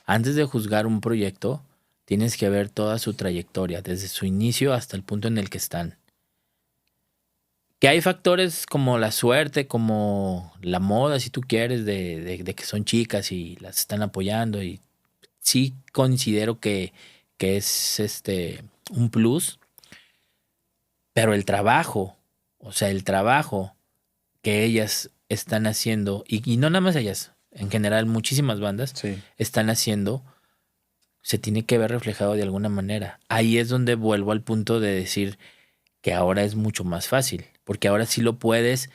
antes de juzgar un proyecto, tienes que ver toda su trayectoria, desde su inicio hasta el punto en el que están. Que hay factores como la suerte, como la moda, si tú quieres, de que son chicas y las están apoyando, y sí considero que es un plus, pero el trabajo, o sea, el trabajo que ellas están haciendo, y no nada más ellas, en general muchísimas bandas Sí. están haciendo, se tiene que ver reflejado de alguna manera. Ahí es donde vuelvo al punto de decir que ahora es mucho más fácil, porque ahora sí lo puedes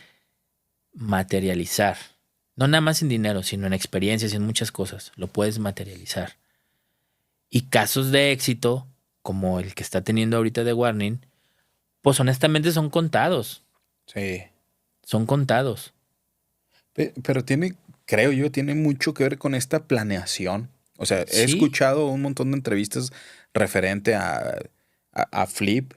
materializar. No nada más en dinero, sino en experiencias y en muchas cosas. Lo puedes materializar. Y casos de éxito, como el que está teniendo ahorita de Warning, pues honestamente son contados. Sí. Son contados. Pero tiene, creo yo, tiene mucho que ver con esta planeación. O sea, he Sí, escuchado un montón de entrevistas referente a Flip,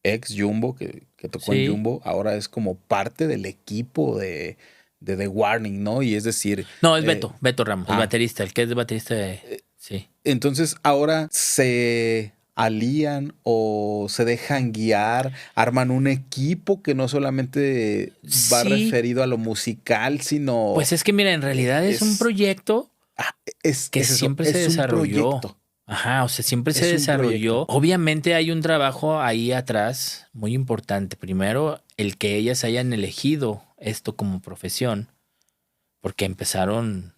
ex Jumbo, que tocó en sí. Jumbo, ahora es como parte del equipo de The Warning, ¿no? Y es decir, No, es Beto Ramos, el ah, baterista, el que es de baterista de... Sí. entonces ahora se alían o se dejan guiar, arman un equipo que no solamente va Sí, referido a lo musical, sino pues es que mira, en realidad es un es, proyecto que es eso, siempre se es un desarrolló. proyecto, Ajá, o sea, siempre se es un desarrolló. proyecto. Obviamente hay un trabajo ahí atrás muy importante. Primero, el que ellas hayan elegido esto como profesión, porque empezaron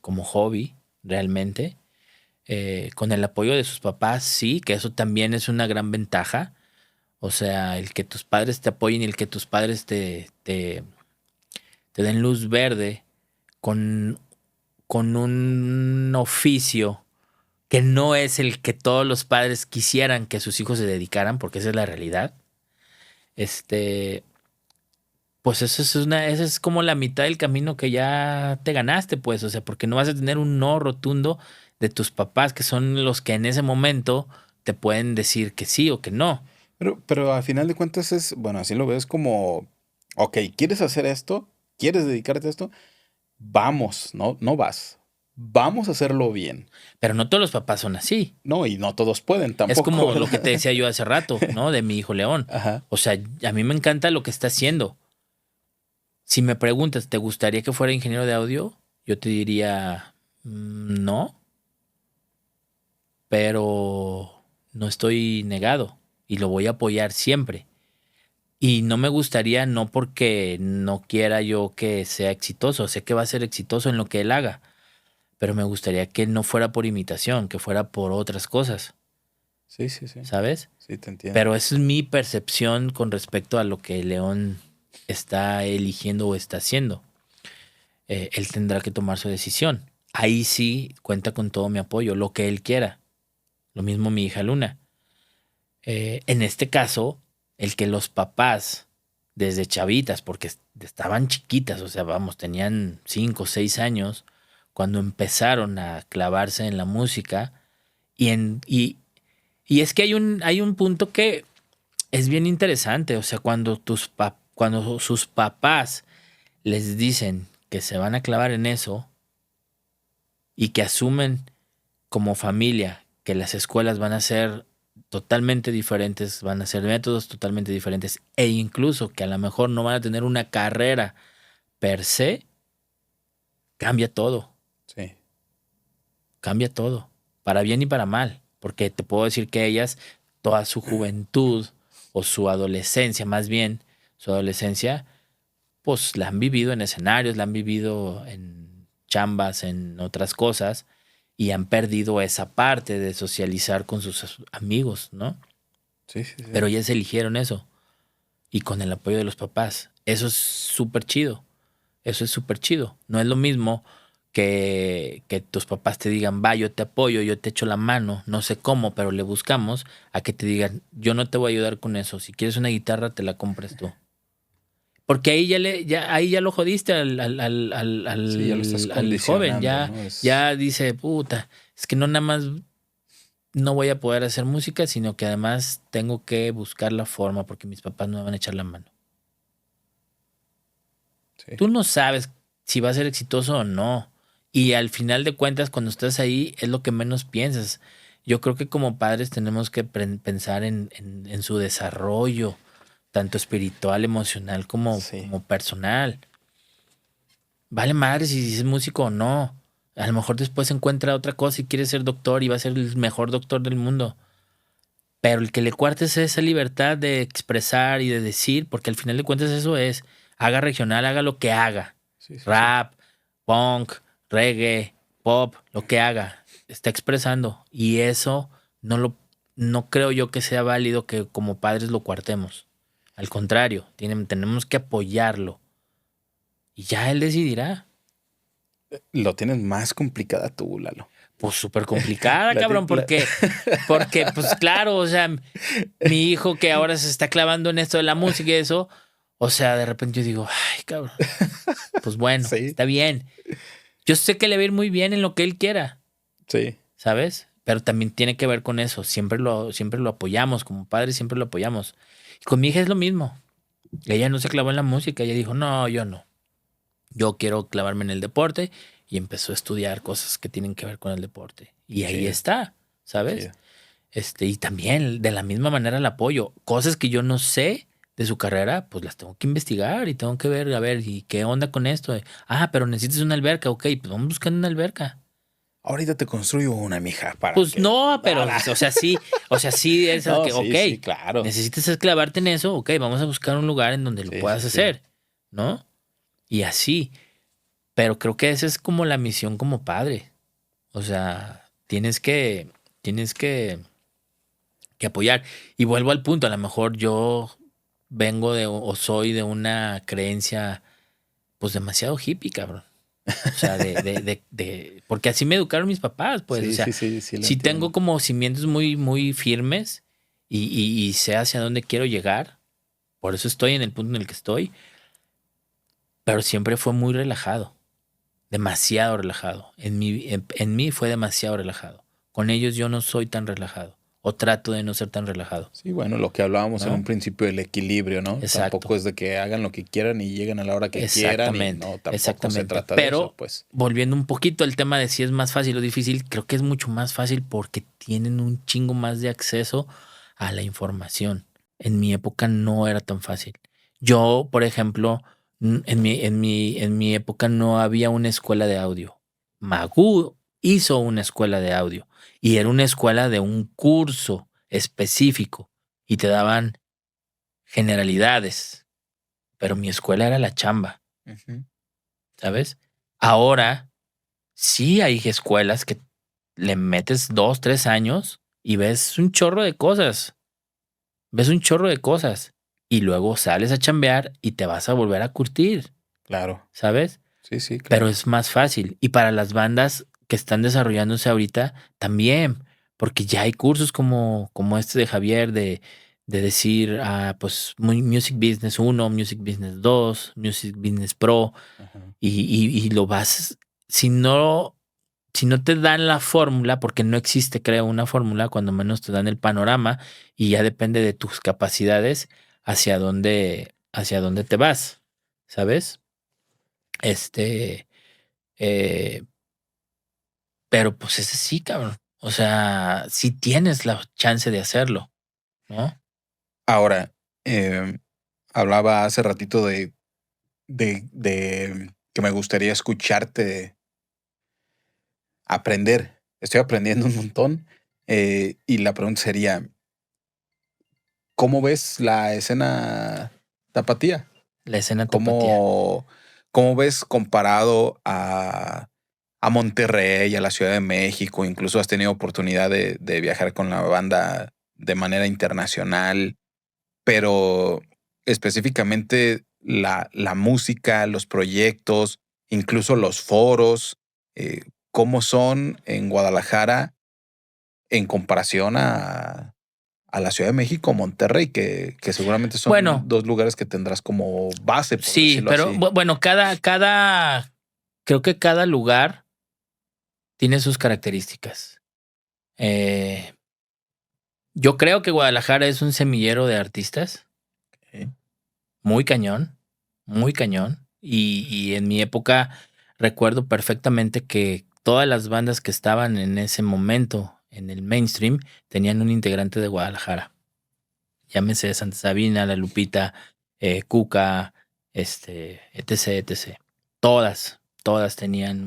como hobby, realmente. Con el apoyo de sus papás, sí, que eso también es una gran ventaja. O sea, el que tus padres te apoyen y el que tus padres te den luz verde con, con un oficio que no es el que todos los padres quisieran que sus hijos se dedicaran, porque esa es la realidad. Este, pues esa es como la mitad del camino que ya te ganaste, pues, o sea, porque no vas a tener un no rotundo de tus papás, que son los que en ese momento te pueden decir que sí o que no. Pero a final de cuentas es, bueno, así lo ves como, ok, ¿quieres hacer esto? ¿Quieres dedicarte a esto? Vamos, no, no vas. Vamos a hacerlo bien. Pero no todos los papás son así. No, y no todos pueden Es tampoco, como lo que te ¿verdad? decía yo hace rato, ¿no? De mi hijo León. Ajá. O sea, a mí me encanta lo que está haciendo. Si me preguntas, ¿te gustaría que fuera ingeniero de audio? Yo te diría, no. pero no estoy negado y lo voy a apoyar siempre. Y no me gustaría, no porque no quiera yo que sea exitoso, sé que va a ser exitoso en lo que él haga, pero me gustaría que no fuera por imitación, que fuera por otras cosas, Sí, sí, sí. ¿sabes? Sí, te entiendo. Pero esa es mi percepción con respecto a lo que León está eligiendo o está haciendo. Él tendrá que tomar su decisión. Ahí sí cuenta con todo mi apoyo, lo que él quiera. Lo mismo mi hija Luna. En este caso, el que los papás, desde chavitas, porque estaban chiquitas, o sea, vamos, tenían 5 o 6 años, cuando empezaron a clavarse en la música, y es que hay un punto que es bien interesante, o sea, cuando sus papás les dicen que se van a clavar en eso y que asumen como familia que las escuelas van a ser totalmente diferentes, van a ser métodos totalmente diferentes e incluso que a lo mejor no van a tener una carrera per se, cambia todo, Sí. cambia todo, para bien y para mal, porque te puedo decir que ellas, toda su juventud o su adolescencia más bien, su adolescencia, pues la han vivido en escenarios, la han vivido en chambas, en otras cosas, y han perdido esa parte de socializar con sus amigos, ¿no? Sí, sí, sí. Pero ellas eligieron eso, y con el apoyo de los papás. Eso es súper chido, eso es súper chido. No es lo mismo que tus papás te digan, va, yo te apoyo, yo te echo la mano, no sé cómo, pero le buscamos, a que te digan, yo no te voy a ayudar con eso, si quieres una guitarra, te la compras tú. Porque ahí ahí ya lo jodiste Sí, ya lo estás al joven, condicionando, ¿no? ya dice, puta, es que no nada más no voy a poder hacer música, sino que además tengo que buscar la forma porque mis papás no me van a echar la mano. Sí. Tú no sabes si va a ser exitoso o no. Y al final de cuentas, cuando estás ahí, es lo que menos piensas. Yo creo que como padres tenemos que pensar en su desarrollo, tanto espiritual, emocional Sí. como personal. Vale madre si es músico o no. A lo mejor después encuentra otra cosa y quiere ser doctor y va a ser el mejor doctor del mundo. Pero el que le cuartes esa libertad de expresar y de decir, porque al final de cuentas eso es, haga regional, haga lo que haga. Sí, sí, sí. Rap, punk, reggae, pop, lo que haga. Está expresando. Y eso no creo yo que sea válido que como padres lo cuartemos. Al contrario, tenemos que apoyarlo. Y ya él decidirá. Lo tienes más complicada tú, Lalo. Pues súper complicada, La ti- cabrón, la- porque, pues claro, o sea, mi hijo que ahora se está clavando en esto de la música y eso, o sea, de repente yo digo, ay, cabrón, pues bueno, Sí, está bien. Yo sé que le va a ir muy bien en lo que él quiera, sí. ¿sabes? Pero también tiene que ver con eso, siempre lo apoyamos, como padres siempre lo apoyamos. Y con mi hija es lo mismo. Ella no se clavó en la música, ella dijo, no, yo no. Yo quiero clavarme en el deporte y empezó a estudiar cosas que tienen que ver con el deporte. Y ahí Chido, está, ¿sabes? chido. Y también de la misma manera el apoyo. Cosas que yo no sé de su carrera, pues las tengo que investigar y tengo que ver, a ver, ¿y qué onda con esto? Ah, pero necesitas una alberca, ok, pues vamos buscando una alberca. Ahorita te construyo una, mija, para Pues que. no, pero, Ah, o sea, sí, es no, que, ok, sí, sí, claro. necesitas clavarte en eso, ok, vamos a buscar un lugar en donde lo Sí, sí, puedas sí. hacer, ¿no? Y así. Pero creo que esa es como la misión como padre. O sea, tienes que apoyar. Y vuelvo al punto, a lo mejor yo vengo o soy de una creencia, pues demasiado hippie, cabrón. O sea, porque así me educaron mis papás, pues, o Sí, sea, sí, sí, sí, lo sí tengo entiendo. como cimientos muy, muy firmes y sé hacia dónde quiero llegar. Por eso estoy en el punto en el que estoy, pero siempre fue muy relajado. Demasiado relajado. En mí fue demasiado relajado. Con ellos yo no soy tan relajado. O trato de no ser tan relajado. Sí, bueno, lo que hablábamos en un ¿No? principio del equilibrio, ¿no? Exacto. Tampoco es de que hagan lo que quieran y lleguen a la hora que quieran y Exactamente. no, tampoco se Exactamente. trata de eso, Pero pues. volviendo un poquito al tema de si es más fácil o difícil, creo que es mucho más fácil porque tienen un chingo más de acceso a la información. En mi época no era tan fácil. Yo, por ejemplo, en mi época no había una escuela de audio. Magoo hizo una escuela de audio y era una escuela de un curso específico y te daban generalidades, pero mi escuela era la chamba, Ujú. ¿sabes? Ahora sí hay escuelas que le metes 2, 3 años y ves un chorro de cosas, ves un chorro de cosas y luego sales a chambear y te vas a volver a curtir, Claro. ¿sabes? Sí, sí, Pero claro. es más fácil. Y para las bandas que están desarrollándose ahorita, también, porque ya hay cursos como este de Javier de decir, pues Music Business 1, Music Business 2, Music Business Pro, Ajá. y lo vas, si no, si no te dan la fórmula, porque no existe, creo, una fórmula, cuando menos te dan el panorama y ya depende de tus capacidades hacia dónde te vas, ¿sabes? Este, eh, pero pues ese sí, cabrón. O sea, sí tienes la chance de hacerlo, ¿no? Ahora, em, hablaba hace ratito de que me gustaría escucharte aprender. Estoy aprendiendo un montón. Y la pregunta sería, ¿cómo ves la escena tapatía? La escena tapatía. ¿Cómo, cómo ves comparado a Monterrey, a la Ciudad de México? Incluso has tenido oportunidad de viajar con la banda de manera internacional, pero específicamente la música, los proyectos, incluso los foros, ¿cómo son en Guadalajara en comparación a la Ciudad de México, Monterrey, que seguramente son Bueno, dos lugares que tendrás como base, por sí, decirlo pero así? bueno, creo que cada lugar tiene sus características. Eh, yo creo que Guadalajara es un semillero de artistas, Ok. muy cañón, muy cañón. Y en mi época recuerdo perfectamente que todas las bandas que estaban en ese momento en el mainstream tenían un integrante de Guadalajara. Llámese Santa Sabina, La Lupita, Cuca, etc, etc. Todas tenían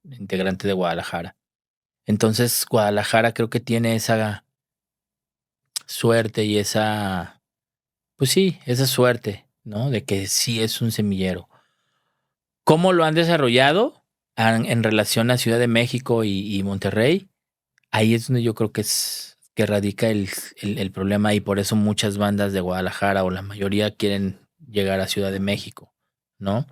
un integrante de Guadalajara. Entonces, Guadalajara creo que tiene esa suerte y pues sí, esa suerte, ¿no? De que sí es un semillero. ¿Cómo lo han desarrollado en relación a Ciudad de México y Monterrey? Ahí es donde yo creo que radica el problema y por eso muchas bandas de Guadalajara o la mayoría quieren llegar a Ciudad de México, ¿no?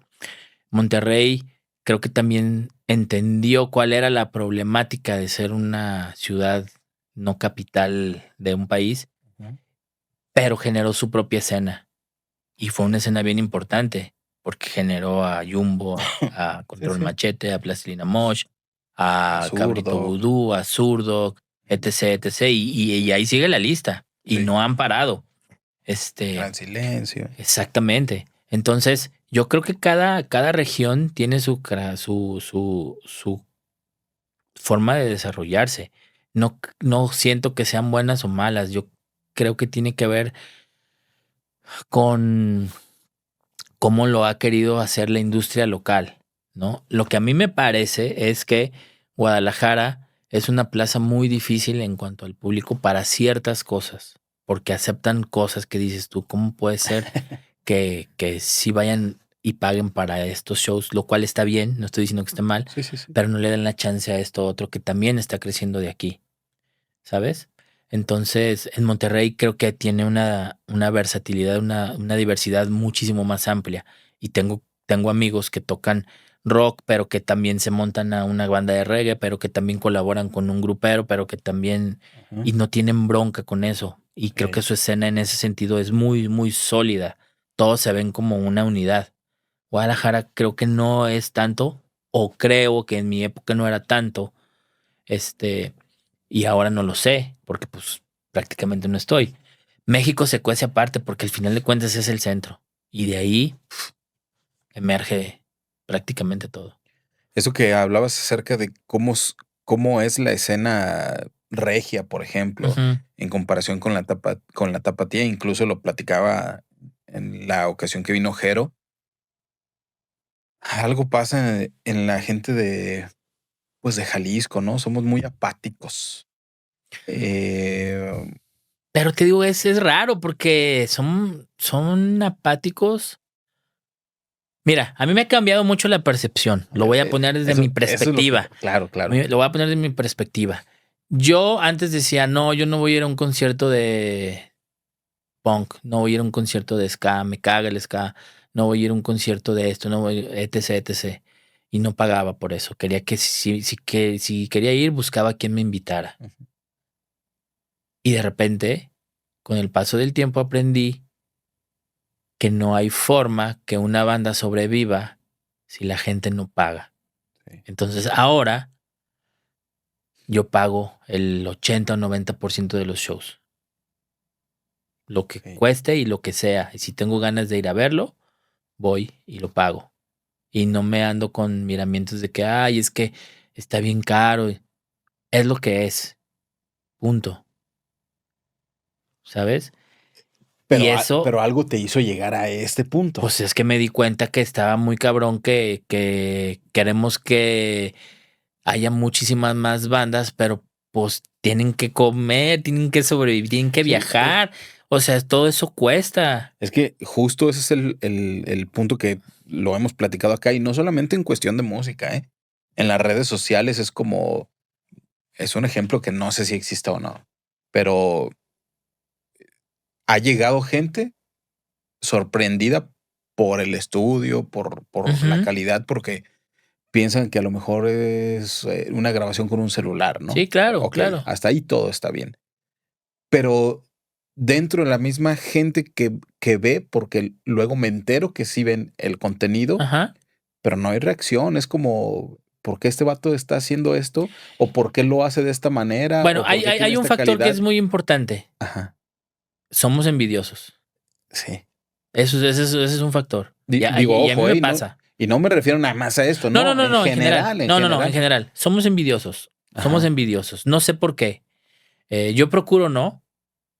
Monterrey creo que también entendió cuál era la problemática de ser una ciudad no capital de un país, Ujú. pero generó su propia escena y fue una escena bien importante porque generó a Jumbo, a Sí, Control sí. Machete, a Plastilina Mosh, a Cabrito Zurdo, Vudú, a Zurdo, etc, etc. Y ahí sigue la lista y sí. no han parado. Este, Gran silencio. exactamente. Entonces, yo creo que cada región tiene su forma de desarrollarse. No siento que sean buenas o malas. Yo creo que tiene que ver con cómo lo ha querido hacer la industria local, ¿no? Lo que a mí me parece es que Guadalajara es una plaza muy difícil en cuanto al público para ciertas cosas, porque aceptan cosas que dices tú, ¿cómo puede ser que sí vayan y paguen para estos shows? Lo cual está bien, no estoy diciendo que esté mal, Sí, sí, sí. pero no le dan la chance a esto otro que también está creciendo de aquí, ¿sabes? Entonces, en Monterrey creo que tiene una versatilidad, una diversidad muchísimo más amplia. Y tengo amigos que tocan rock, pero que también se montan a una banda de reggae, pero que también colaboran con un grupero, pero que también, Ajá. y no tienen bronca con eso. Y creo que Ey. su escena en ese sentido es muy, muy sólida. Todos se ven como una unidad. Guadalajara creo que no es tanto, o creo que en mi época no era tanto, este, y ahora no lo sé, porque pues prácticamente no estoy. México se cuece aparte porque al final de cuentas es el centro y de ahí emerge prácticamente todo. Eso que hablabas acerca de cómo es la escena regia, por ejemplo, Ujú. en comparación con con la tapatía, incluso lo platicaba en la ocasión que vino Jero. Algo pasa en la gente pues de Jalisco, ¿no? Somos muy apáticos. Pero te digo, es raro porque son apáticos. Mira, a mí me ha cambiado mucho la percepción. Lo voy a poner desde mi Eso es lo perspectiva. que, claro. Lo voy a poner desde mi perspectiva. Yo antes decía, no, yo no voy a ir a un concierto de punk, no voy a ir a un concierto de ska, me caga el ska, no voy a ir a un concierto de esto, no voy, etc. Y no pagaba por eso. Quería que si quería ir, buscaba a quien me invitara. Ujú. Y de repente, con el paso del tiempo, aprendí que no hay forma que una banda sobreviva si la gente no paga. Sí. Entonces ahora yo pago el 80 o 90% de los shows. Lo que Sí. cueste y lo que sea. Y si tengo ganas de ir a verlo, voy y lo pago. Y no me ando con miramientos de que, ay, es que está bien caro. Es lo que es. Punto. ¿Sabes? Y eso, Pero algo te hizo llegar a este punto. pues es que me di cuenta que estaba muy cabrón que queremos que haya muchísimas más bandas, pero pues tienen que comer, tienen que sobrevivir, tienen que Sí, viajar. O sea, todo eso cuesta. es que justo ese es el punto que lo hemos platicado acá, y no solamente en cuestión de música, ¿eh? En las redes sociales es como, es un ejemplo que no sé si exista o no, pero ha llegado gente sorprendida por el estudio, por la Ujú. calidad, porque piensan que a lo mejor es una grabación con un celular, ¿no? Sí, claro, Ok, claro. hasta ahí todo está bien. Pero dentro de la misma gente que ve, porque luego me entero que sí ven el contenido, Ajá. pero no hay reacción. Es como, ¿por qué este vato está haciendo esto? ¿O por qué lo hace de esta manera? Bueno, ¿O por hay, qué hay, tiene hay un esta factor que es calidad? muy importante. Ajá, Somos envidiosos. sí. Ese es un factor. Digo, Y a mí ojo, me no, pasa. y no me refiero nada más a esto, no, en No, en general. general, en No, en general. general. Somos envidiosos. Somos Ajá, envidiosos. No sé por qué. Yo procuro no.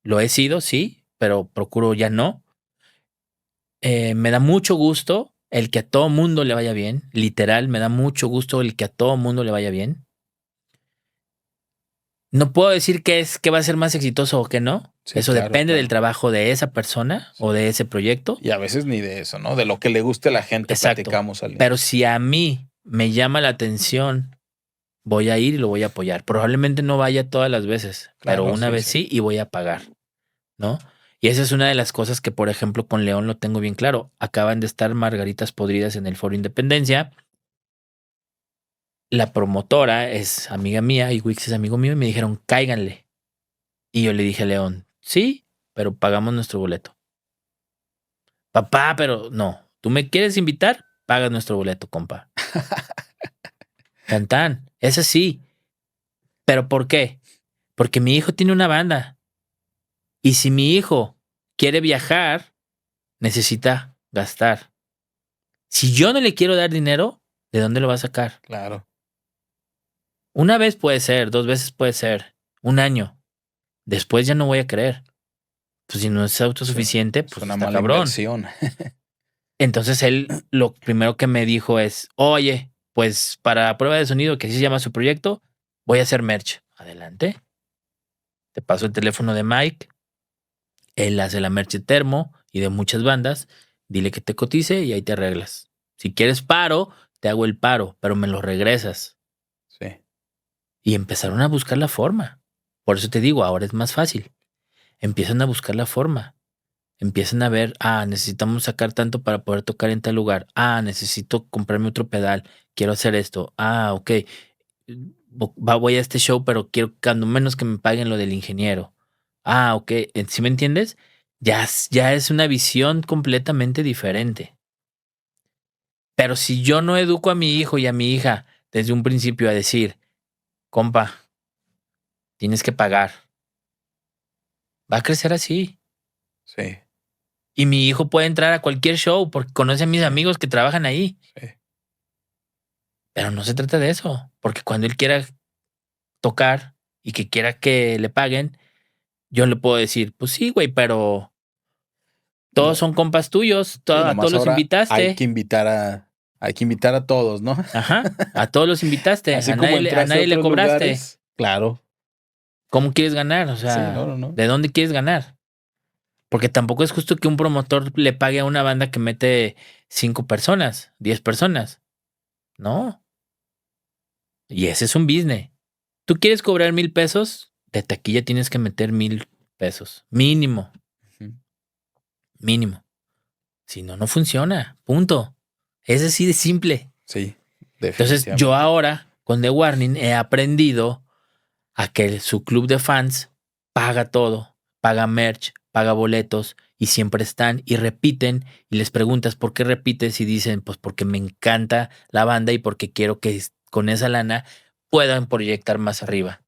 Lo he sido, sí, pero procuro ya no. Me da mucho gusto el que a todo mundo le vaya bien. Literal, me da mucho gusto el que a todo mundo le vaya bien. No puedo decir que va a ser más exitoso o que no. sí, Eso claro, depende del claro. trabajo de esa persona o Sí. de ese proyecto. Y a veces ni de eso, ¿no? De lo que le guste a la gente, Exacto. platicamos al Pero inicio. si a mí me llama la atención, voy a ir y lo voy a apoyar. Probablemente no vaya todas las veces, pero Claro, una sí, vez sí. sí y voy a pagar, ¿no? Y esa es una de las cosas que, por ejemplo, con León lo tengo bien claro. Acaban de estar margaritas podridas en el Foro Independencia. La promotora es amiga mía y Wix es amigo mío y me dijeron, cáiganle. Y yo le dije a León, sí, pero pagamos nuestro boleto. Papá, pero no. ¿Tú me quieres invitar? Pagas nuestro boleto, compa. Tan tan. Es así. ¿Pero por qué? Porque mi hijo tiene una banda. Y si mi hijo quiere viajar, necesita gastar. Si yo no le quiero dar dinero, ¿de dónde lo va a sacar? Claro. Una vez puede ser, dos veces puede ser, un año. Después ya no voy a querer. Pues si no es Es un- autosuficiente, es pues una está mala cabrón. inversión. Entonces él lo primero que me dijo es, oye, pues para prueba de sonido, que así se llama su proyecto, voy a hacer merch. Adelante. Te paso el teléfono de Mike. Él hace la merch de Termo y de muchas bandas. Dile que te cotice y ahí te arreglas. Si quieres paro, te hago el paro, pero me lo regresas. Sí. Y empezaron a buscar la forma. Por eso te digo, ahora es más fácil. Empiezan a buscar la forma. Empiezan a ver, necesitamos sacar tanto para poder tocar en tal lugar. Necesito comprarme otro pedal. Quiero hacer esto. Ok. Voy a este show, pero quiero cuando menos que me paguen lo del ingeniero. Ok. ¿Sí me entiendes? Ya es una visión completamente diferente. Pero si yo no educo a mi hijo y a mi hija desde un principio a decir, compa, tienes que pagar, va a crecer así. Sí, Y mi hijo puede entrar a cualquier show porque conoce a mis sí, amigos que trabajan ahí. sí. Pero no se trata de eso, porque cuando él quiera tocar y que quiera que le paguen, yo le puedo decir, pues sí, güey, pero todos No, son compas tuyos, sí, a todos nomás los ahora hay que invitaste. invitar hay que invitar a todos, ¿no? Ajá, a todos los invitaste, Así a como nadie, a entraste a nadie le otros cobraste. lugares. Claro. ¿Cómo quieres ganar? O Sí, sea, no. ¿de dónde quieres ganar? Porque tampoco es justo que un promotor le pague a una banda que mete 5 personas, 10 personas. No. Y ese es un business. ¿Tú quieres cobrar 1,000 pesos? De taquilla tienes que meter 1,000 pesos. Mínimo, Ujú. mínimo. Si no, no funciona. Punto. Es así de simple. Sí, Entonces, yo definitivamente. ahora, con The Warning, he aprendido a que su club de fans paga todo, paga merch, paga boletos y siempre están y repiten y les preguntas por qué repites y dicen pues porque me encanta la banda y porque quiero que con esa lana puedan proyectar más arriba.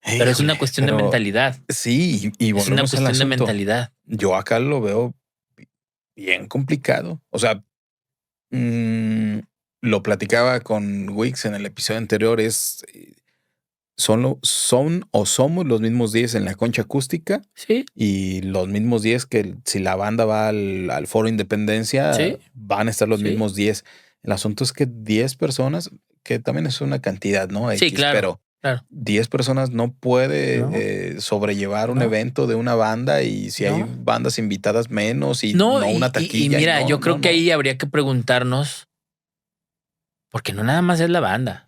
Pero es Híjole, una cuestión de pero mentalidad. sí, y Es una volvemos al cuestión de asunto. mentalidad. Yo acá lo veo bien complicado. O sea, mm, lo platicaba con Wix en el episodio anterior, son o somos los mismos 10 en la concha acústica Sí, y los mismos 10 que si la banda va al Foro Independencia, sí, van a estar los sí. mismos 10. El asunto es que 10 personas, que también es una cantidad, ¿no? Sí, X, claro, pero claro. 10 personas no No, puede sobrellevar un no, evento de una banda y si hay no. bandas invitadas menos y No, no una y taquilla y mira, no, yo no, creo que no. ahí habría que preguntarnos, porque no nada más es la banda.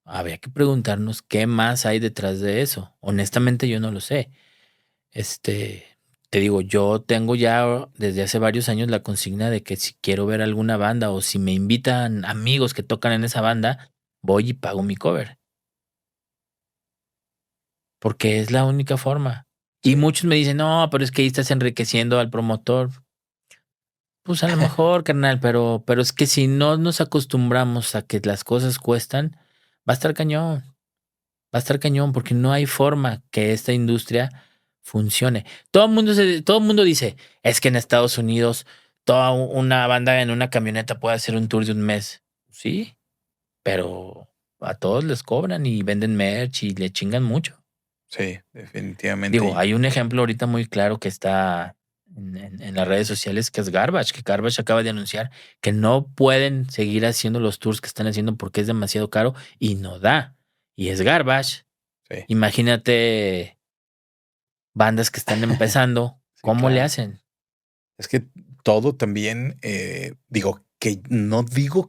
Habría que preguntarnos qué más hay detrás de eso. Honestamente, yo no lo sé. Este, te digo, yo tengo ya desde hace varios años la consigna de que si quiero ver alguna banda o si me invitan amigos que tocan en esa banda, voy y pago mi cover, porque es la única forma. Y Sí, muchos me dicen, no, pero es que ahí estás enriqueciendo al promotor. Pues a lo mejor, carnal, pero es que si no nos acostumbramos a que las cosas cuestan, va a estar cañón. Va a estar cañón porque no hay forma que esta industria funcione. Todo el mundo dice, es que en Estados Unidos toda una banda en una camioneta puede hacer un tour de un mes. Sí, pero a todos les cobran y venden merch y le chingan mucho. sí, Digo, definitivamente. hay un ejemplo ahorita muy claro que está en las redes sociales que es Garbage, que Garbage acaba de anunciar que no pueden seguir haciendo los tours que están haciendo porque es demasiado caro y no da. Y es Garbage. Sí, Imagínate bandas que están empezando, sí, ¿cómo le claro. hacen? Es que todo también, digo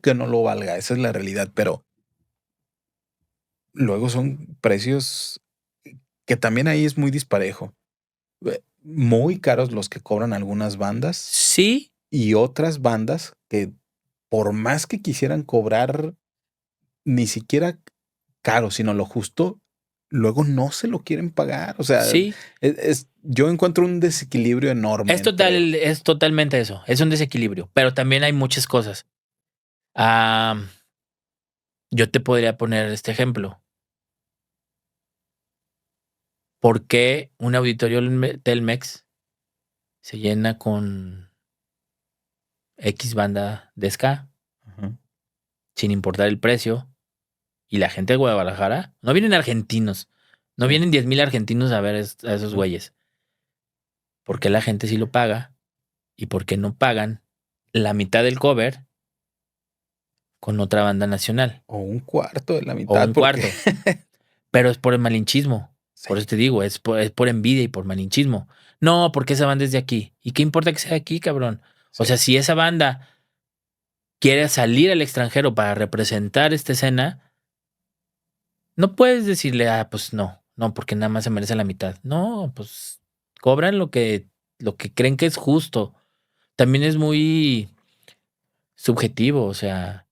que no lo valga, esa es la realidad, pero luego son precios que también ahí es muy disparejo. Muy caros los que cobran algunas bandas Sí, y otras bandas que por más que quisieran cobrar ni siquiera caro, sino lo justo, luego no se lo quieren pagar. O sea, sí, yo encuentro un desequilibrio enorme entre. es totalmente eso, es un desequilibrio, pero también hay muchas cosas. Ah, yo te podría poner este ejemplo. ¿Por qué un auditorio Telmex se llena con X banda de ska Ajá, sin importar el precio? Y la gente de Guadalajara, no vienen argentinos, no sí, vienen 10,000 argentinos a ver a esos no, güeyes. ¿Por qué la gente sí lo paga? ¿Y por qué no pagan la mitad del cover con otra banda nacional o un cuarto de la o mitad, un porque cuarto? Pero es por el malinchismo. Por eso sí, te digo, es por envidia y por malinchismo. No, porque esa banda es de aquí. ¿Y qué importa que sea de aquí, cabrón? O sí, sea, si esa banda quiere salir al extranjero para representar esta escena, no puedes decirle, ah, pues no, no, porque nada más se merece la mitad. No, pues cobran lo que creen que es justo. También es muy subjetivo, o sea,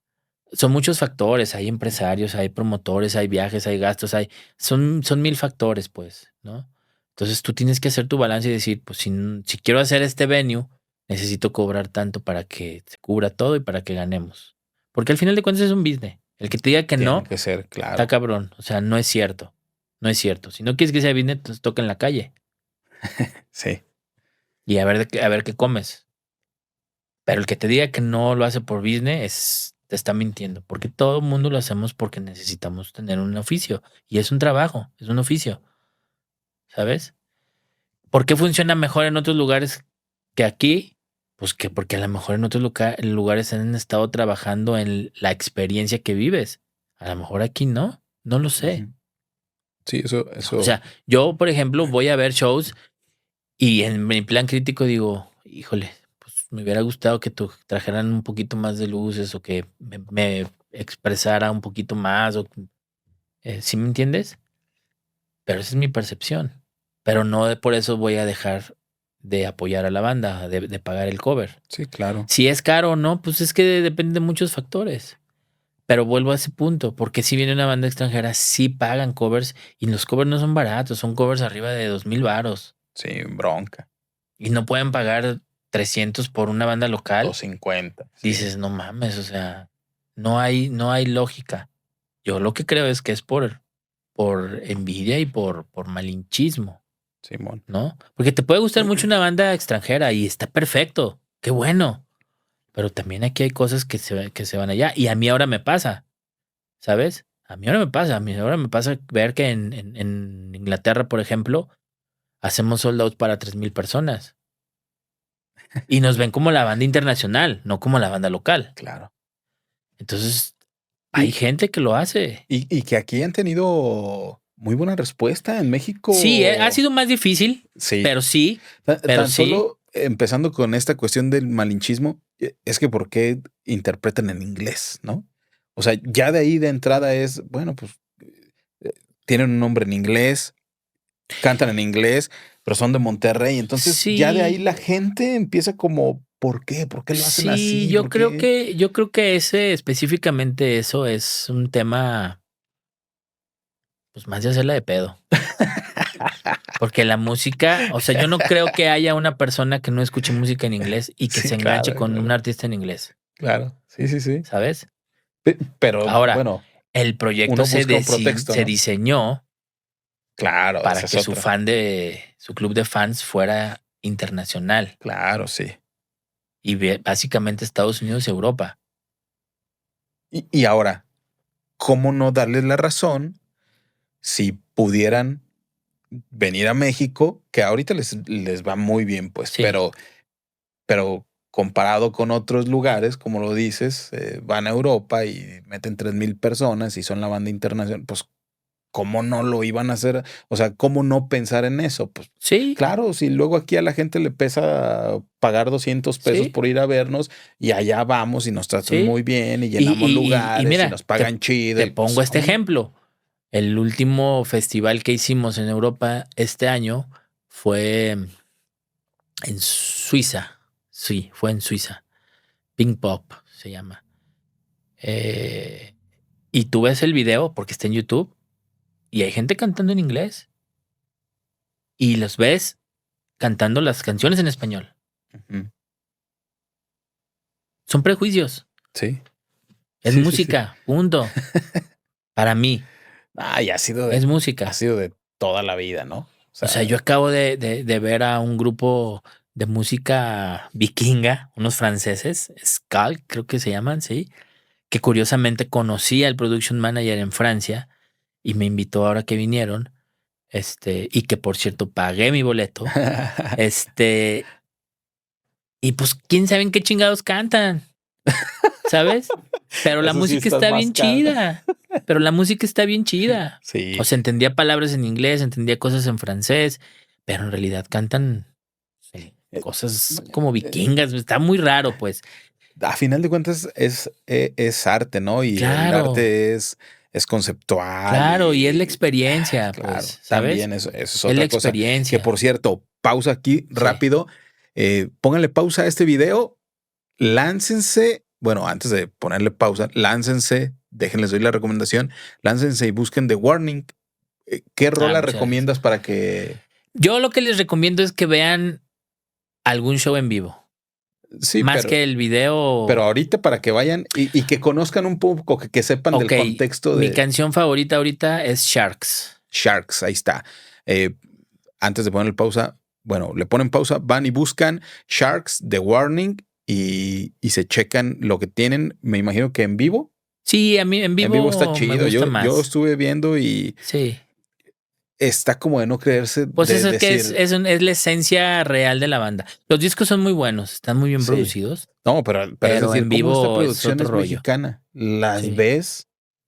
son muchos factores, hay empresarios, hay promotores, hay viajes, hay gastos, son 1,000 factores, pues, ¿no? Entonces tú tienes que hacer tu balance y decir, pues si quiero hacer este venue, necesito cobrar tanto para que se cubra todo y para que ganemos. Porque al final de cuentas es un business. El que te diga que tiene no, que ser está claro. cabrón. O sea, no es cierto. No es cierto. Si no quieres que sea business, entonces toca en la calle Sí, y a ver qué comes. Pero el que te diga que no lo hace por business te está mintiendo, porque todo el mundo lo hacemos porque necesitamos tener un oficio y es un trabajo, es un oficio, ¿sabes? ¿Por qué funciona mejor en otros lugares que aquí? Pues que porque a lo mejor en otros lugares han estado trabajando en la experiencia que vives. A lo mejor aquí no lo sé. Sí, eso. O sea, yo, por ejemplo, voy a ver shows y en mi plan crítico digo, híjole, pues me hubiera gustado que trajeran un poquito más de luces o que me expresara un poquito más. ¿Sí me entiendes? Pero esa es mi percepción. Pero no por eso voy a dejar de apoyar a la banda, de pagar el cover. Sí, claro. Si es caro o no, pues es que depende de muchos factores. Pero vuelvo a ese punto, porque si viene una banda extranjera, sí pagan covers y los covers no son baratos, son covers arriba de 2,000 varos. Sí, bronca. Y no pueden pagar 300 por una banda local. 250. Dices, no mames, o sea, no hay lógica. Yo lo que creo es que es por envidia y por malinchismo, Simón. ¿no? Porque te puede gustar mucho una banda extranjera y está perfecto, qué bueno. Pero también aquí hay cosas que se van allá. Y a mí ahora me pasa, ¿sabes? A mí ahora me pasa ver que en Inglaterra, por ejemplo, hacemos sold out para 3,000 personas. Y nos ven como la banda internacional, no como la banda local. Claro. Entonces, hay gente que lo hace. Y que aquí han tenido muy buena respuesta en México. Sí, ha sido más difícil, Sí. pero sí. Tan solo empezando con esta cuestión del malinchismo, es que ¿por qué interpretan en inglés, no? O sea, ya de ahí de entrada es, bueno, pues tienen un nombre en inglés, cantan en inglés, pero son de Monterrey. Entonces ya de ahí la gente empieza como, ¿por qué? ¿Por qué lo hacen así? Sí, yo creo que ese específicamente eso es un tema, pues más de hacerla de pedo. Porque la música, o sea, yo no creo que haya una persona que no escuche música en inglés y que se enganche con un artista en inglés. Claro, sí. ¿Sabes? Pero ahora, bueno, el proyecto se diseñó, claro, para que su club de fans fuera internacional. Claro, sí. Y básicamente Estados Unidos y Europa. Y ahora, ¿cómo no darles la razón si pudieran venir a México? Que ahorita les va muy bien, pues, Sí. pero comparado con otros lugares, como lo dices, van a Europa y meten 3,000 personas y son la banda internacional, pues, ¿cómo no lo iban a hacer? O sea, ¿cómo no pensar en eso? Pues Sí. claro, si luego aquí a la gente le pesa pagar 200 pesos por ir a vernos y allá vamos y nos tratan muy bien y llenamos lugares y, mira, nos pagan chido. Te pongo este ejemplo. El último festival que hicimos en Europa este año fue en Suiza. Sí, fue en Suiza. Pink Pop se llama. Y tú ves el video porque está en YouTube y hay gente cantando en inglés. Y los ves cantando las canciones en español. Son prejuicios. Sí. Es música, punto. Para mí. Es música. Ha sido de toda la vida, ¿no? O sea, yo acabo de ver a un grupo de música vikinga, unos franceses, Skal, creo que se llaman, sí, que curiosamente conocí al production manager en Francia y me invitó ahora que vinieron, y que por cierto pagué mi boleto, y pues quién sabe en qué chingados cantan, ¿sabes? Pero la música está bien chida. Pero la música está bien chida. Sí. O sea, entendía palabras en inglés, entendía cosas en francés, pero en realidad cantan cosas como vikingas. Está muy raro, pues. A final de cuentas es arte, ¿no? Y el arte es conceptual. Claro, y es la experiencia, claro, pues, ¿sabes? También eso es otra la cosa. experiencia. Que por cierto, pausa aquí rápido. Pónganle pausa a este video. Láncense. Bueno, antes de ponerle pausa, láncense. Déjenles doy la recomendación. Láncense y busquen The Warning. ¿Qué rola recomiendas para que...? Yo lo que les recomiendo es que vean algún show en vivo. Sí, más que el video. Pero ahorita para que vayan y que conozcan un poco, que sepan del contexto de... Mi canción favorita ahorita es Sharks. Sharks, ahí está. Antes de ponerle pausa, bueno, le ponen pausa, van y buscan Sharks, The Warning y se checan lo que tienen. Me imagino que en vivo. Sí, a mí en vivo está chido. me gusta más. Yo estuve viendo y... Sí. está como de no creerse. Pues de eso es que decir, es la esencia real de la banda. Los discos son muy buenos, están muy bien sí. producidos, No, pero es pero decir, en como esta vivo es producción otro es rollo. mexicana, Sí,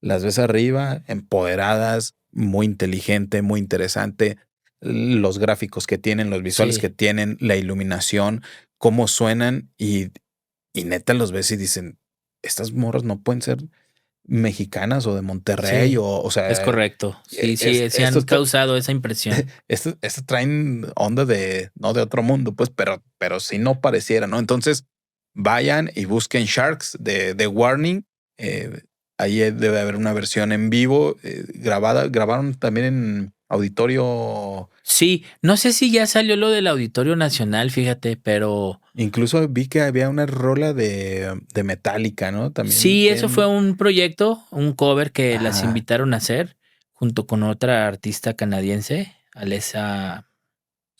las ves arriba, empoderadas, muy inteligente, muy interesante, los gráficos que tienen, los visuales que sí, tienen, la iluminación, cómo suenan y neta los ves y dicen, estas morras no pueden ser mexicanas o de Monterrey sí. o Es sea, correcto. Sí, sí, sí han estos, causado esa impresión. estos traen onda de, no de otro mundo, pues, pero si no pareciera, ¿no? Entonces, vayan y busquen Sharks de Warning. eh, Ahí debe haber una versión en vivo grabada. Grabaron también en auditorio. Sí, no sé si ya salió lo del Auditorio Nacional, fíjate, pero Incluso vi que había una rola de Metallica, ¿no? También sí, eso fue tienen. un proyecto, un cover que las Ajá. invitaron a hacer junto con otra artista canadiense, Alessa,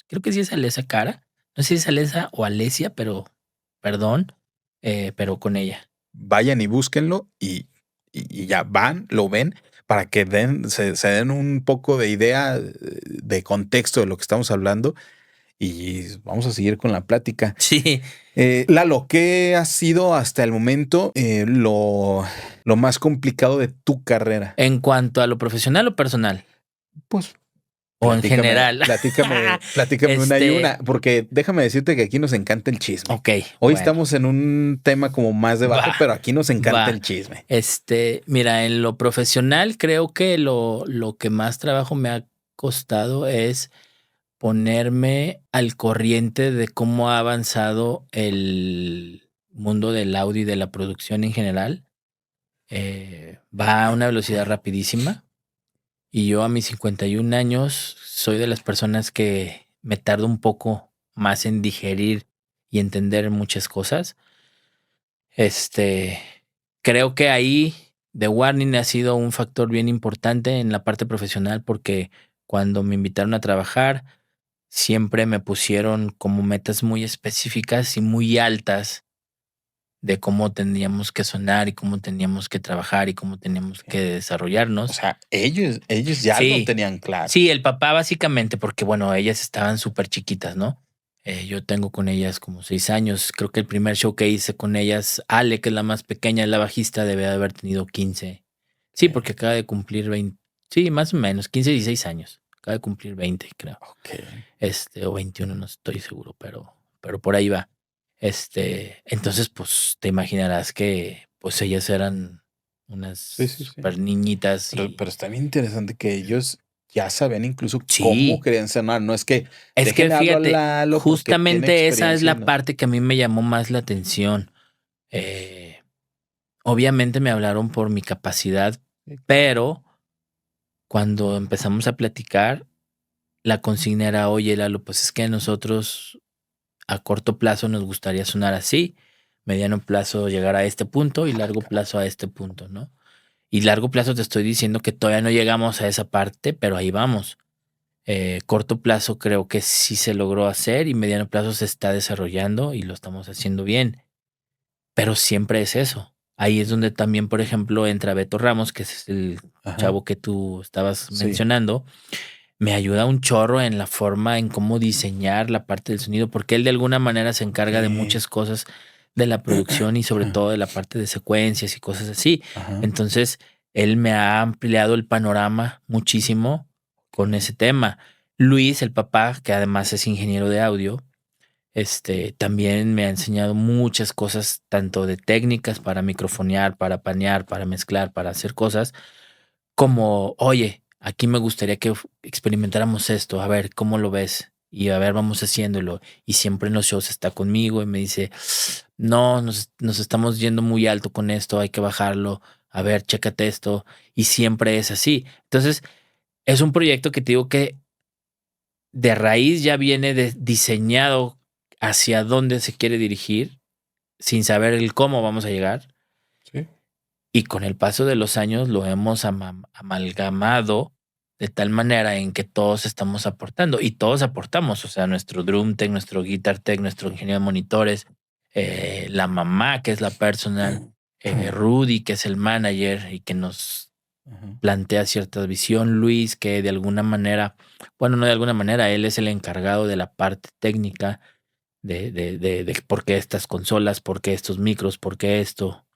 creo que sí es Alessa Cara, no sé si es Alessa o Alesia, pero perdón, pero con ella. Vayan y búsquenlo y ya van, lo ven para que se den un poco de idea, de contexto de lo que estamos hablando y vamos a seguir con la plática. Sí, Lalo, ¿qué ha sido hasta el momento lo más complicado de tu carrera? en cuanto a lo profesional o personal, Pues o en platícame, general. platícame una y una, porque déjame decirte que aquí nos encanta el chisme. Ok, Hoy bueno, estamos en un tema como más de bajo, va, pero aquí nos encanta va. el chisme. Mira, en lo profesional creo que lo que más trabajo me ha costado es ponerme al corriente de cómo ha avanzado el mundo del audio y de la producción en general. Va a una velocidad rapidísima y yo a mis 51 años soy de las personas que me tardo un poco más en digerir y entender muchas cosas. Este, Creo que ahí The Warning ha sido un factor bien importante en la parte profesional porque cuando me invitaron a trabajar, siempre me pusieron como metas muy específicas y muy altas de cómo teníamos que sonar y cómo teníamos que trabajar y cómo teníamos que O desarrollarnos. sea, ellos ya lo Sí, tenían claro. sí, el papá básicamente, porque bueno, ellas estaban súper chiquitas, ¿no? Yo tengo con ellas como 6 años. Creo que el primer show que hice con ellas, Ale, que es la más pequeña, la bajista, debe de haber tenido 15. Sí, Ok, porque acaba de cumplir 20. Sí, más o menos, 15, 16 años. Acaba de cumplir 20, creo. ok. O 21, no estoy seguro, pero por ahí va. Entonces, pues te imaginarás que pues ellas eran unas Sí, sí, sí. super niñitas y Pero está bien interesante que ellos ya saben incluso cómo sí, querían cenar. No es que es que dejen hablo a fíjate, Lalo porque tiene justamente esa es experiencia y la no. parte que a mí me llamó más la atención. Eh, Obviamente me hablaron por mi capacidad, Sí, claro. pero cuando empezamos a platicar, la consigna era, oye, Lalo, pues es que a nosotros a corto plazo nos gustaría sonar así, mediano plazo llegar a este punto y Ah, largo caray. plazo a este punto, ¿no? Y largo plazo te estoy diciendo que todavía no llegamos a esa parte, pero ahí vamos. Corto plazo creo que sí se logró hacer y mediano plazo se está desarrollando y lo estamos haciendo bien, pero siempre es eso. Ahí es donde también, por ejemplo, entra Beto Ramos, que es el Ajá. chavo que tú estabas Sí. mencionando, me ayuda un chorro en la forma en cómo diseñar la parte del sonido, porque él de alguna manera se encarga de Sí. muchas cosas de la producción y sobre todo de la parte de secuencias y cosas así. Ajá. Entonces, él me ha ampliado el panorama muchísimo con Ok. ese tema. Luis, el papá, que además es ingeniero de audio, también me ha enseñado muchas cosas, tanto de técnicas para microfonear, para panear, para mezclar, para hacer cosas, como, oye, aquí me gustaría que experimentáramos esto, a ver, ¿cómo lo ves? Y a ver, vamos haciéndolo. Y siempre en los shows está conmigo y me dice, no, nos estamos yendo muy alto con esto, hay que bajarlo, a ver, chécate esto. Y siempre es así. Entonces, es un proyecto que te digo que de raíz ya viene diseñado hacia dónde se quiere dirigir, sin saber el cómo vamos a llegar. Sí. Y con el paso de los años lo hemos amalgamado de tal manera en que todos estamos aportando y todos aportamos, o sea, nuestro drum tech, nuestro guitar tech, nuestro ingeniero de monitores, la mamá que es la personal, Rudy que es el manager y que nos Ajá. plantea cierta visión. Luis, que de alguna manera, bueno, no de alguna manera, él es el encargado de la parte técnica de por qué estas consolas, por qué estos micros, por qué esto.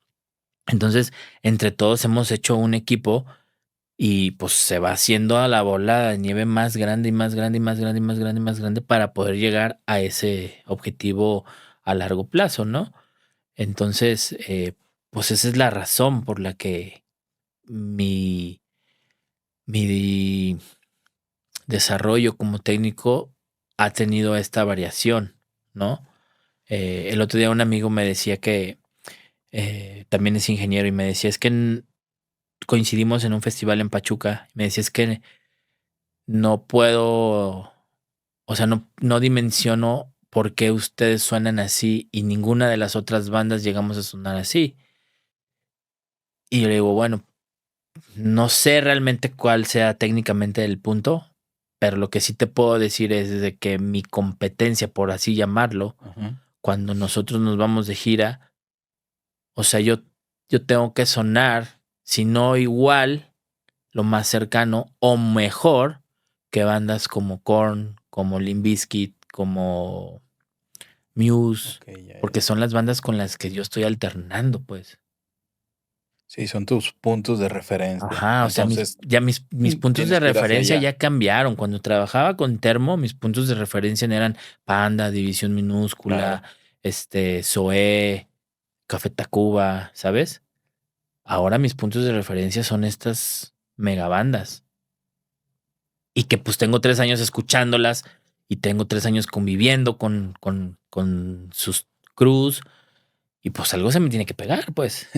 Entonces, entre todos hemos hecho un equipo y pues se va haciendo a la bola de nieve más grande y más grande y más grande y más grande y más grande para poder llegar a ese objetivo a largo plazo, ¿no? Entonces, pues esa es la razón por la que mi, mi desarrollo como técnico ha tenido esta variación, ¿no? El otro día un amigo me decía que también es ingeniero y me decía, es que coincidimos en un festival en Pachuca. Me decía, es que no puedo, o sea, no dimensiono por qué ustedes suenan así y ninguna de las otras bandas llegamos a sonar así. Y yo le digo, bueno, no sé realmente cuál sea técnicamente el punto, pero lo que sí te puedo decir es de que mi competencia, por así llamarlo, Ajá. cuando nosotros nos vamos de gira, o sea, yo tengo que sonar, si no igual, lo más cercano o mejor que bandas como Korn, como Limp Bizkit, como Muse, Ok, ya, porque ya. son las bandas con las que yo estoy alternando, pues. Sí, son tus puntos de referencia. Ajá, o sea, Entonces, mis puntos de tienes que ir hacia referencia allá. ya cambiaron. Cuando trabajaba con Termo, mis puntos de referencia eran Panda, División Minúscula, Claro. Zoé, Café Tacuba, ¿sabes? Ahora mis puntos de referencia son estas megabandas. Y que pues tengo 3 años escuchándolas y tengo 3 años conviviendo con sus crews. Y pues algo se me tiene que pegar, pues,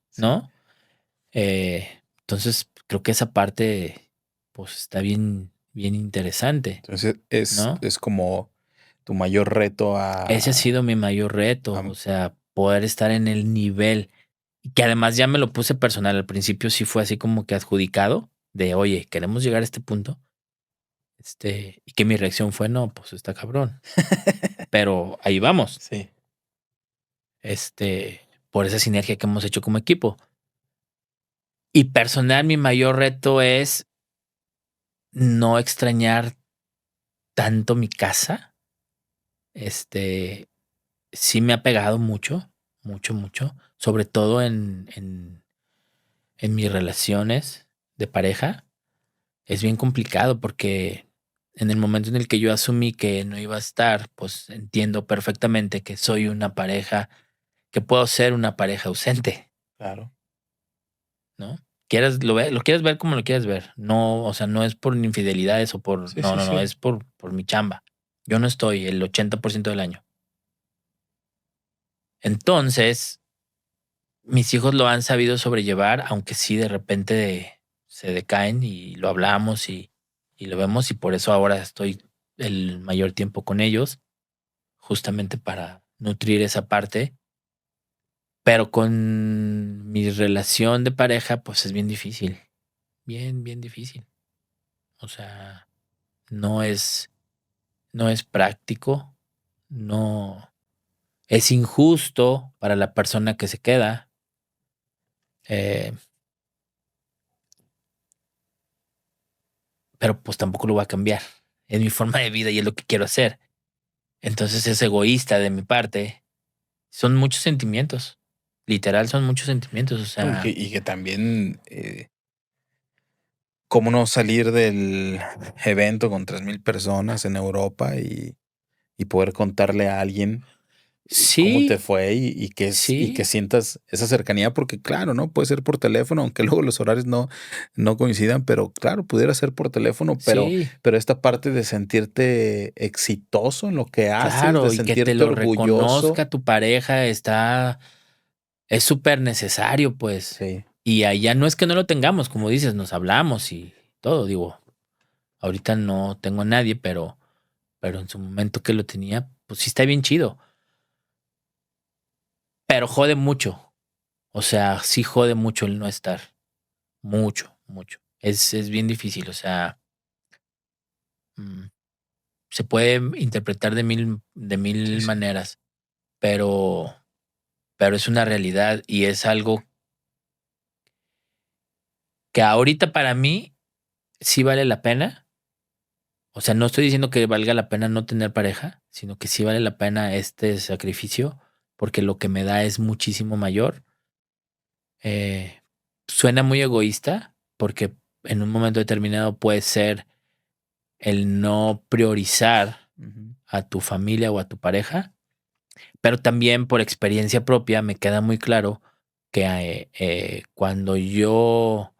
Sí. ¿no? Entonces creo que esa parte, pues, está bien, bien interesante, Entonces, es, ¿no? es como tu mayor reto Ese ha sido mi mayor reto, a- o sea, poder estar en el nivel. Y que además ya me lo puse personal. Al principio sí fue así como que adjudicado de, oye, queremos llegar a este punto. Y que mi reacción fue, no, pues está cabrón. Pero ahí vamos. Sí. Por esa sinergia que hemos hecho como equipo. Y personal, mi mayor reto es no extrañar tanto mi casa. Este, sí me ha pegado mucho, mucho, mucho, sobre todo en mis relaciones de pareja. Es bien complicado porque en el momento en el que yo asumí que no iba a estar, pues entiendo perfectamente que soy una pareja, que puedo ser una pareja ausente, Claro. ¿no? Lo quieres ver como lo quieres ver. No, o sea, no es por infidelidades o por, Sí, no, sí, no, no, sí. es por mi chamba. Yo no estoy el 80% del año. Entonces, mis hijos lo han sabido sobrellevar, aunque sí de repente se decaen y lo hablamos y lo vemos y por eso ahora estoy el mayor tiempo con ellos, justamente para nutrir esa parte. Pero con mi relación de pareja, pues es bien difícil, bien, bien difícil. O sea, no es, no es práctico, no es injusto para la persona que se queda. eh, pero pues tampoco lo voy a cambiar. Es mi forma de vida y es lo que quiero hacer. Entonces es egoísta de mi parte. Son muchos sentimientos. Literal, son muchos sentimientos. O No, sea, y que también, cómo no salir del evento con 3000 personas en Europa y poder contarle a alguien cómo te sí, fue y que sí, sientas esa cercanía, porque claro, ¿no? Puede ser por teléfono, aunque luego los horarios no coincidan, pero claro, pudiera ser por teléfono, sí, pero esta parte de sentirte exitoso en lo que haces, de claro. Y que te sentirte lo orgulloso. reconozca tu pareja es súper necesario, pues. Sí, Y allá no es que no lo tengamos, como dices, nos hablamos y todo. Digo, ahorita no tengo a nadie, pero en su momento que lo tenía, pues sí está bien chido. Pero jode mucho. O sea, sí jode mucho el no estar. Mucho, mucho. Es bien difícil. O sea, mm, se puede interpretar de mil sí, sí. maneras, pero es una realidad y es algo que ahorita para mí sí vale la pena. O sea, no estoy diciendo que valga la pena no tener pareja, sino que sí vale la pena este sacrificio, porque lo que me da es muchísimo mayor. Eh, Suena muy egoísta, porque en un momento determinado puede ser el no priorizar a tu familia o a tu pareja, pero también por experiencia propia me queda muy claro que cuando yo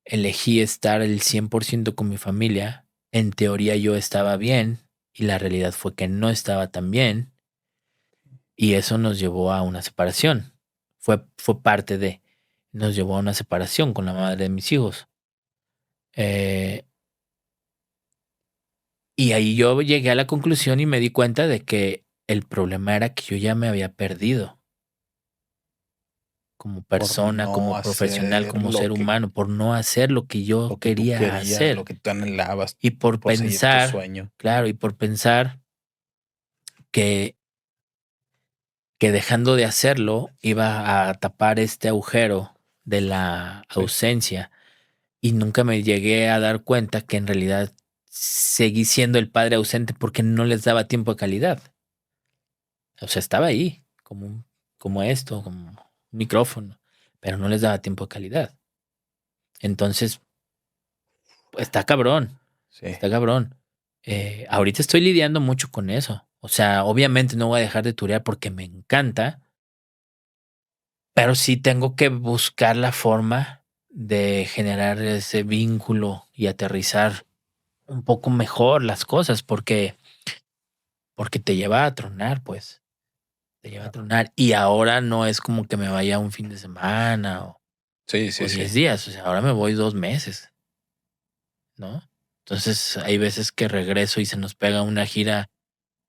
elegí estar el 100% con mi familia, en teoría yo estaba bien y la realidad fue que no estaba tan bien y eso nos llevó a una separación. Fue parte de, nos llevó a una separación con la madre de mis hijos. Eh, y ahí yo llegué a la conclusión y me di cuenta de que el problema era que yo ya me había perdido como Por persona, no como profesional, hacer como ser humano, por no hacer lo que yo lo que tú quería querías, lo hacer que tú anhelabas, y por por seguir tu pensar, sueño. claro, y por pensar que, que dejando de hacerlo iba a tapar este agujero de la Sí. ausencia y nunca me llegué a dar cuenta que en realidad seguí siendo el padre ausente porque no les daba tiempo de calidad. O sea, estaba ahí, como esto, como un micrófono, pero no les daba tiempo de calidad. Entonces, está cabrón, Sí. está cabrón. Ahorita estoy lidiando mucho con eso. O sea, obviamente no voy a dejar de turear porque me encanta, pero sí tengo que buscar la forma de generar ese vínculo y aterrizar un poco mejor las cosas porque te lleva a tronar, pues. Te lleva a tronar. Y ahora no es como que me vaya un fin de semana Sí, o sí, sí. 10 días. O sea, ahora me voy 2 meses, ¿no? Entonces hay veces que regreso y se nos pega una gira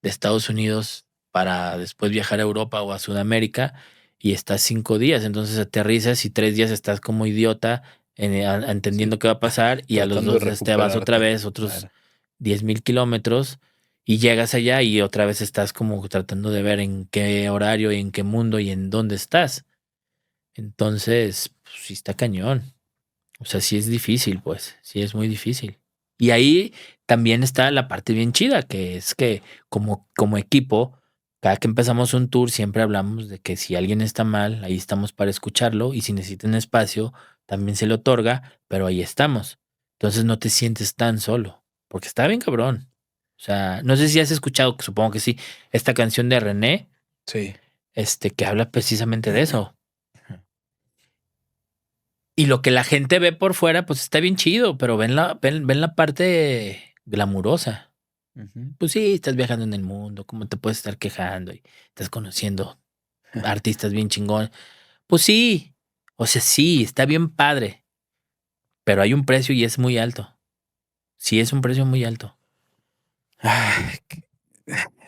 de Estados Unidos para después viajar a Europa o a Sudamérica y estás 5 días. Entonces aterrizas y 3 días estás como idiota Sí. entendiendo qué va a pasar y a los Tratando de 2 días te vas otra recuperarte. vez otros Claro. 10,000 kilómetros y llegas allá y otra vez estás como tratando de ver en qué horario y en qué mundo y en dónde estás. Entonces, pues, sí está cañón. O sea, sí es difícil, pues, sí es muy difícil. Y ahí también está la parte bien chida, que es que como equipo, cada que empezamos un tour siempre hablamos de que si alguien está mal, ahí estamos para escucharlo y si necesitan espacio, también se le otorga, pero ahí estamos. Entonces no te sientes tan solo, porque está bien cabrón. O sea, no sé si has escuchado, que supongo que sí, esta canción de René, Sí. que habla precisamente de eso. Y lo que la gente ve por fuera, pues está bien chido, pero ven la parte glamurosa. Ujú. Pues sí, estás viajando en el mundo, ¿cómo te puedes estar quejando? Y estás conociendo artistas bien chingón. Pues sí, o sea, sí, está bien padre, pero hay un precio y es muy alto. Sí, es un precio muy alto. Ay,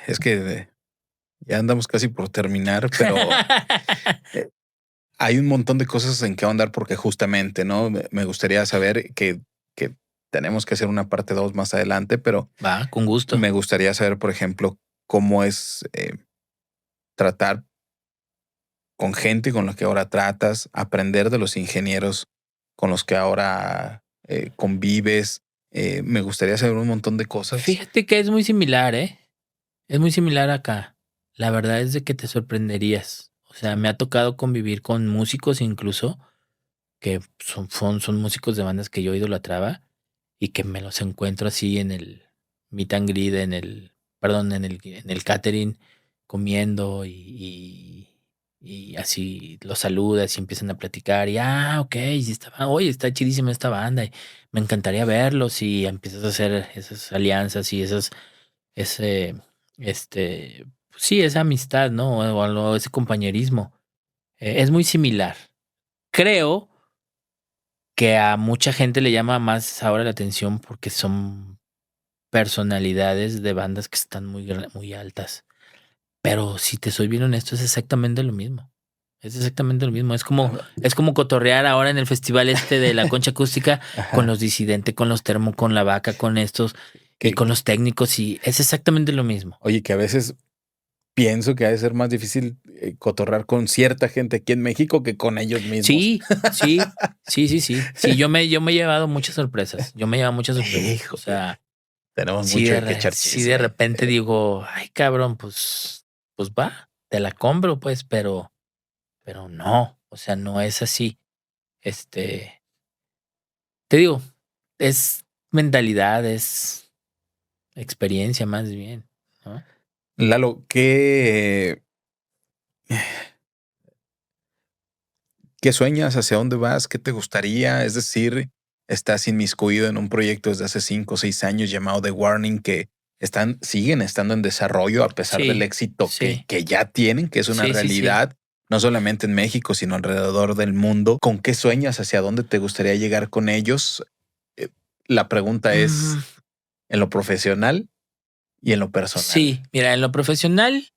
es que ya andamos casi por terminar, pero eh, hay un montón de cosas en que ahondar porque justamente, ¿no? Me gustaría saber que tenemos que hacer una parte 2 más adelante, pero Va, con gusto. me gustaría saber, por ejemplo, cómo es tratar con gente con la que ahora tratas, aprender de los ingenieros con los que ahora convives. Me gustaría saber un montón de cosas. Fíjate que es muy similar, ¿eh? Es muy similar acá. La verdad es de que te sorprenderías. O sea, me ha tocado convivir con músicos incluso que son músicos de bandas que yo idolatraba y que me los encuentro así en el meet and greet, perdón, en el catering, comiendo y así los saludas y empiezan a platicar y, ok, sí oye, está chidísima esta banda y me encantaría verlos y empiezas a hacer esas alianzas y ese, pues sí, esa amistad, ¿no? O ese compañerismo. Es muy similar. Creo que a mucha gente le llama más ahora la atención porque son personalidades de bandas que están muy altas. Pero si te soy bien honesto, es exactamente lo mismo. Es exactamente lo mismo. Ah, Es como cotorrear ahora en el festival de la concha acústica con ajá. los disidentes, con los termo, con la vaca, con estos y Que, con los técnicos y es exactamente lo mismo. oye, que a veces pienso que ha de ser más difícil cotorrar con cierta gente aquí en México que con ellos mismos. Sí, sí, sí, sí, sí. Sí, yo me he llevado muchas sorpresas. Yo me he llevado muchas sorpresas. O Híjole, sea, tenemos sí mucho de qué echar sí de chisme. repente digo, ay, cabrón, pues va, te la compro, pues, pero no, o sea, no es así. Este, te digo, es mentalidad, es experiencia más bien, ¿no? Lalo, ¿qué sueñas? ¿Hacia dónde vas? ¿Qué te gustaría? Es decir, estás inmiscuido en un proyecto desde hace 5 o 6 años llamado The Warning que siguen estando en desarrollo a pesar del Sí, éxito sí, que ya tienen, que es una sí, sí, sí. realidad, no solamente en México, sino alrededor del mundo. ¿Con qué sueñas? ¿Hacia dónde te gustaría llegar con ellos? Eh, La pregunta es Mm, en lo profesional y en lo personal. sí, mira, en lo profesional,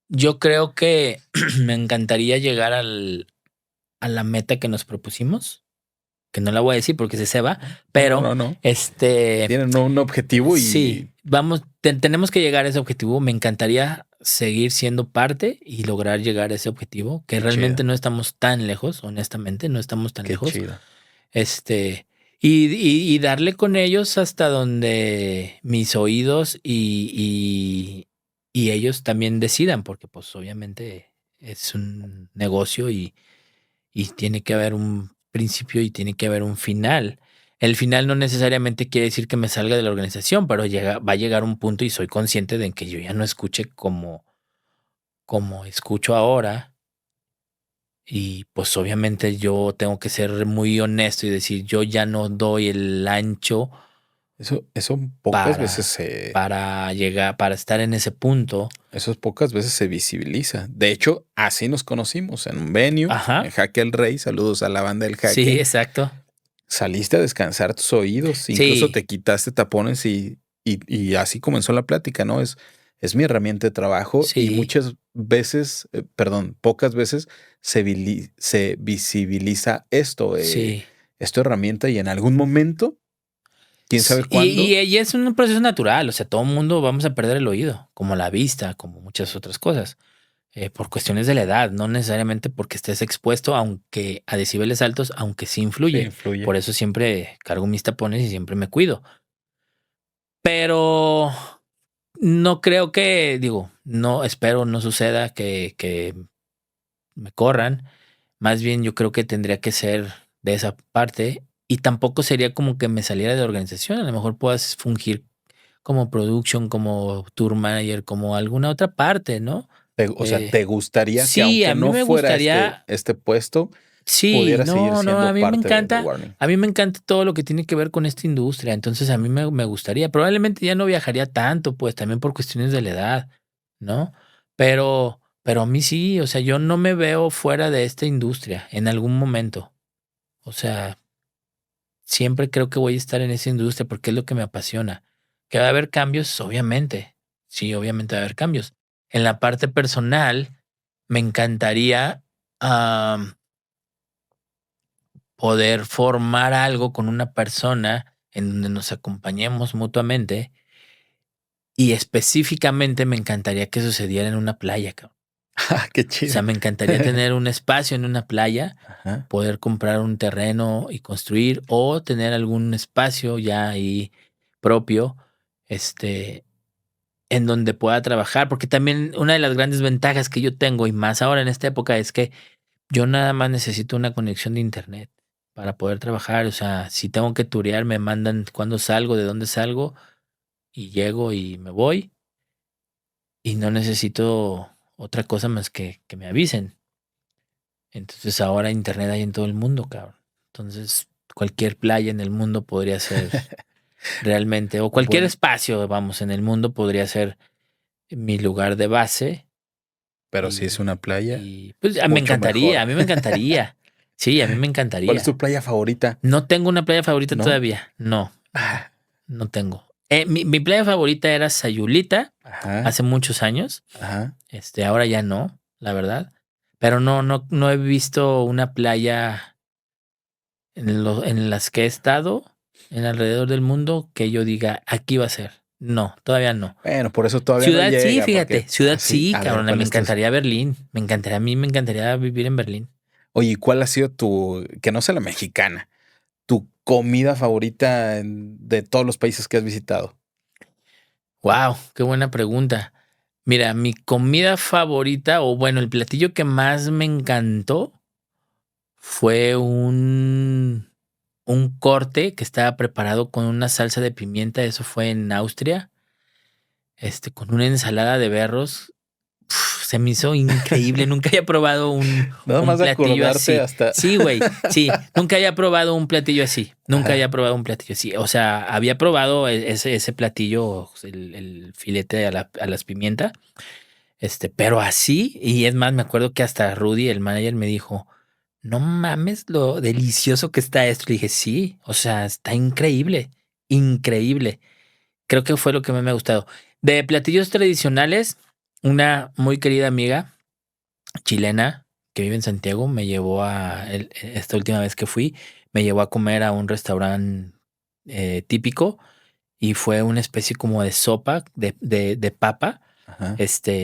yo creo que me encantaría llegar a la meta que nos propusimos, que no la voy a decir porque se va, No, no, pero no, no. este, Tienen un objetivo sí, y vamos, tenemos que llegar a ese objetivo. Me encantaría seguir siendo parte y lograr llegar a ese objetivo, que qué realmente chido, no estamos tan lejos, honestamente, no estamos tan qué lejos. chido. Este, y darle con ellos hasta donde mis oídos y ellos también decidan, porque pues obviamente es un negocio y tiene que haber un principio y tiene que haber un final. El final no necesariamente quiere decir que me salga de la organización, pero va a llegar un punto y soy consciente de que yo ya no escuche como escucho ahora. Y pues obviamente yo tengo que ser muy honesto y decir, yo ya no doy el ancho Eso pocas veces para, se para llegar, para estar en ese punto. Eso pocas veces se visibiliza. De hecho, así nos conocimos en un venue, en Ajá. Jaque el Rey. Saludos a la banda del Sí, Jaque. exacto. Saliste a descansar tus oídos, incluso te Sí, quitaste tapones y así comenzó la plática, ¿no? Es mi herramienta de trabajo y sí, muchas veces, perdón, pocas veces se visibiliza esto, sí. esta herramienta y en algún momento, quién sabe Sí, y, cuándo. y es un proceso natural, o sea, todo el mundo vamos a perder el oído, como la vista, como muchas otras cosas, por cuestiones de la edad, no necesariamente porque estés expuesto aunque a decibeles altos, aunque sí Sí, influye. influye. Por eso siempre cargo mis tapones y siempre me cuido. Pero no creo que, digo, no espero no suceda que me corran. Más bien yo creo que tendría que ser de esa parte y tampoco sería como que me saliera de la organización. A lo mejor puedas fungir como production, como tour manager, como alguna otra parte, ¿no? O sea, ¿te gustaría que Sí, aunque a mí no me fuera gustaría, este puesto, sí, pudiera seguir no, no, a siendo mí me parte de The encanta, Warning? a mí me encanta todo lo que tiene que ver con esta industria, entonces a mí me gustaría, probablemente ya no viajaría tanto, pues también por cuestiones de la edad, ¿no? Pero a mí sí, o sea, yo no me veo fuera de esta industria en algún momento, o sea, siempre creo que voy a estar en esa industria porque es lo que me apasiona. ¿Que va a haber cambios? Obviamente. Sí, obviamente va a haber cambios. En la parte personal, me encantaría poder formar algo con una persona en donde nos acompañemos mutuamente y específicamente me encantaría que sucediera en una playa, cabrón. Ah, qué O sea, chido. me encantaría tener un espacio en una playa, Ajá. poder comprar un terreno y construir o tener algún espacio ya ahí propio, este, en donde pueda trabajar, porque también una de las grandes ventajas que yo tengo y más ahora en esta época es que yo nada más necesito una conexión de internet para poder trabajar, o sea, si tengo que turear, me mandan cuándo salgo, de dónde salgo y llego y me voy y no necesito otra cosa más que me avisen. Entonces ahora internet hay en todo el mundo, cabrón. Entonces cualquier playa en el mundo podría ser realmente, o cualquier Bueno, espacio, vamos, en el mundo podría ser mi lugar de base pero si es una playa, y pues me mucho encantaría, mejor. a mí me encantaría. Sí, a mí me ¿Cuál es tu encantaría. playa favorita? No tengo una playa favorita ¿No? todavía. No, no, Ah, no tengo. Mi playa favorita era Sayulita ajá, hace muchos años. ajá. Ahora ya no, la verdad. Pero no he visto una playa en las que he estado en alrededor del mundo que yo diga, aquí va a ser. No, todavía no. Bueno, por eso todavía Ciudad no llega. sí, fíjate. Porque, Ciudad sí, sí, a ver, cabrón. ¿cuál Me es tu- encantaría Berlín. A mí me encantaría vivir en Berlín. Oye, ¿y cuál ha sido que no sea la mexicana, tu comida favorita de todos los países que has visitado? Wow, qué buena pregunta. Mira, mi comida favorita, o bueno, el platillo que más me encantó fue un corte que estaba preparado con una salsa de pimienta. Eso fue en Austria. Con una ensalada de berros. Se me hizo increíble. Nunca había probado Nada un más de platillo acordarte así. hasta. Sí, güey. Sí, nunca había probado un platillo así. Nunca Ajá. había probado un platillo así. O sea, había probado ese platillo, el filete a las pimientas. Pero así, y es más, me acuerdo que hasta Rudy, el manager, me dijo, no mames lo delicioso que está esto. Le dije, sí, o sea, está increíble, increíble. Creo que fue lo que más me ha gustado. De platillos tradicionales, una muy querida amiga chilena que vive en Santiago me llevó esta última vez que fui, me llevó a comer a un restaurante típico y fue una especie como de sopa de papa, Ajá.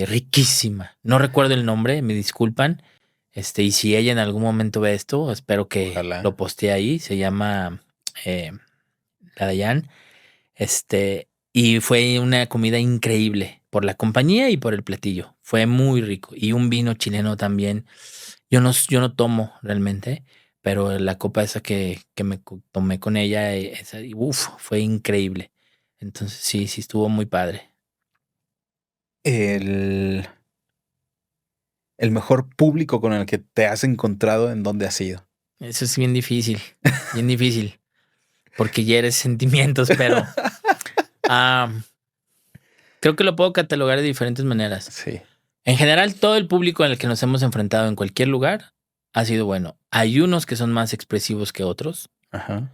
riquísima. No recuerdo el nombre, me disculpan. Y si ella en algún momento ve esto, espero que lo Ojalá. postee ahí. Se llama eh, La Dayan. Y fue una comida increíble por la compañía y por el platillo. Fue muy rico. Y un vino chileno también. Yo no tomo realmente, pero la copa esa que tomé con ella, fue increíble. Entonces sí estuvo muy padre. El, el mejor público con el que te has encontrado, ¿en dónde has sido? Eso es bien difícil, porque hieres sentimientos, pero ah, creo que lo puedo catalogar de diferentes maneras. Sí. En general, todo el público en el que nos hemos enfrentado en cualquier lugar ha sido bueno. Hay unos que son más expresivos que otros. Ajá.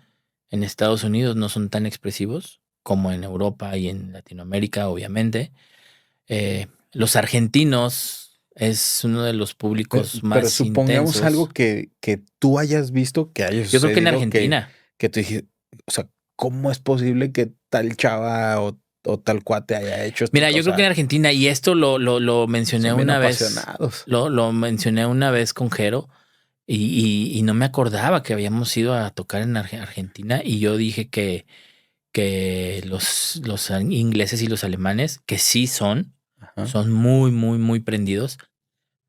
En Estados Unidos no son tan expresivos como en Europa y en Latinoamérica, obviamente. Los argentinos es uno de los públicos Pero más supongamos algo intensos. que tú hayas visto que haya Yo creo que en sucedido, Argentina. que tú dijiste, o sea, ¿cómo es posible que tal chava o tal cuate haya hecho esto? Mira, O yo creo que en sea, Argentina, y esto lo mencioné son bien una vez, apasionados. lo mencioné una vez con Jero, y no me acordaba que habíamos ido a tocar en Argentina, y yo dije que los ingleses y los alemanes, que sí Ajá. son muy, muy, muy prendidos,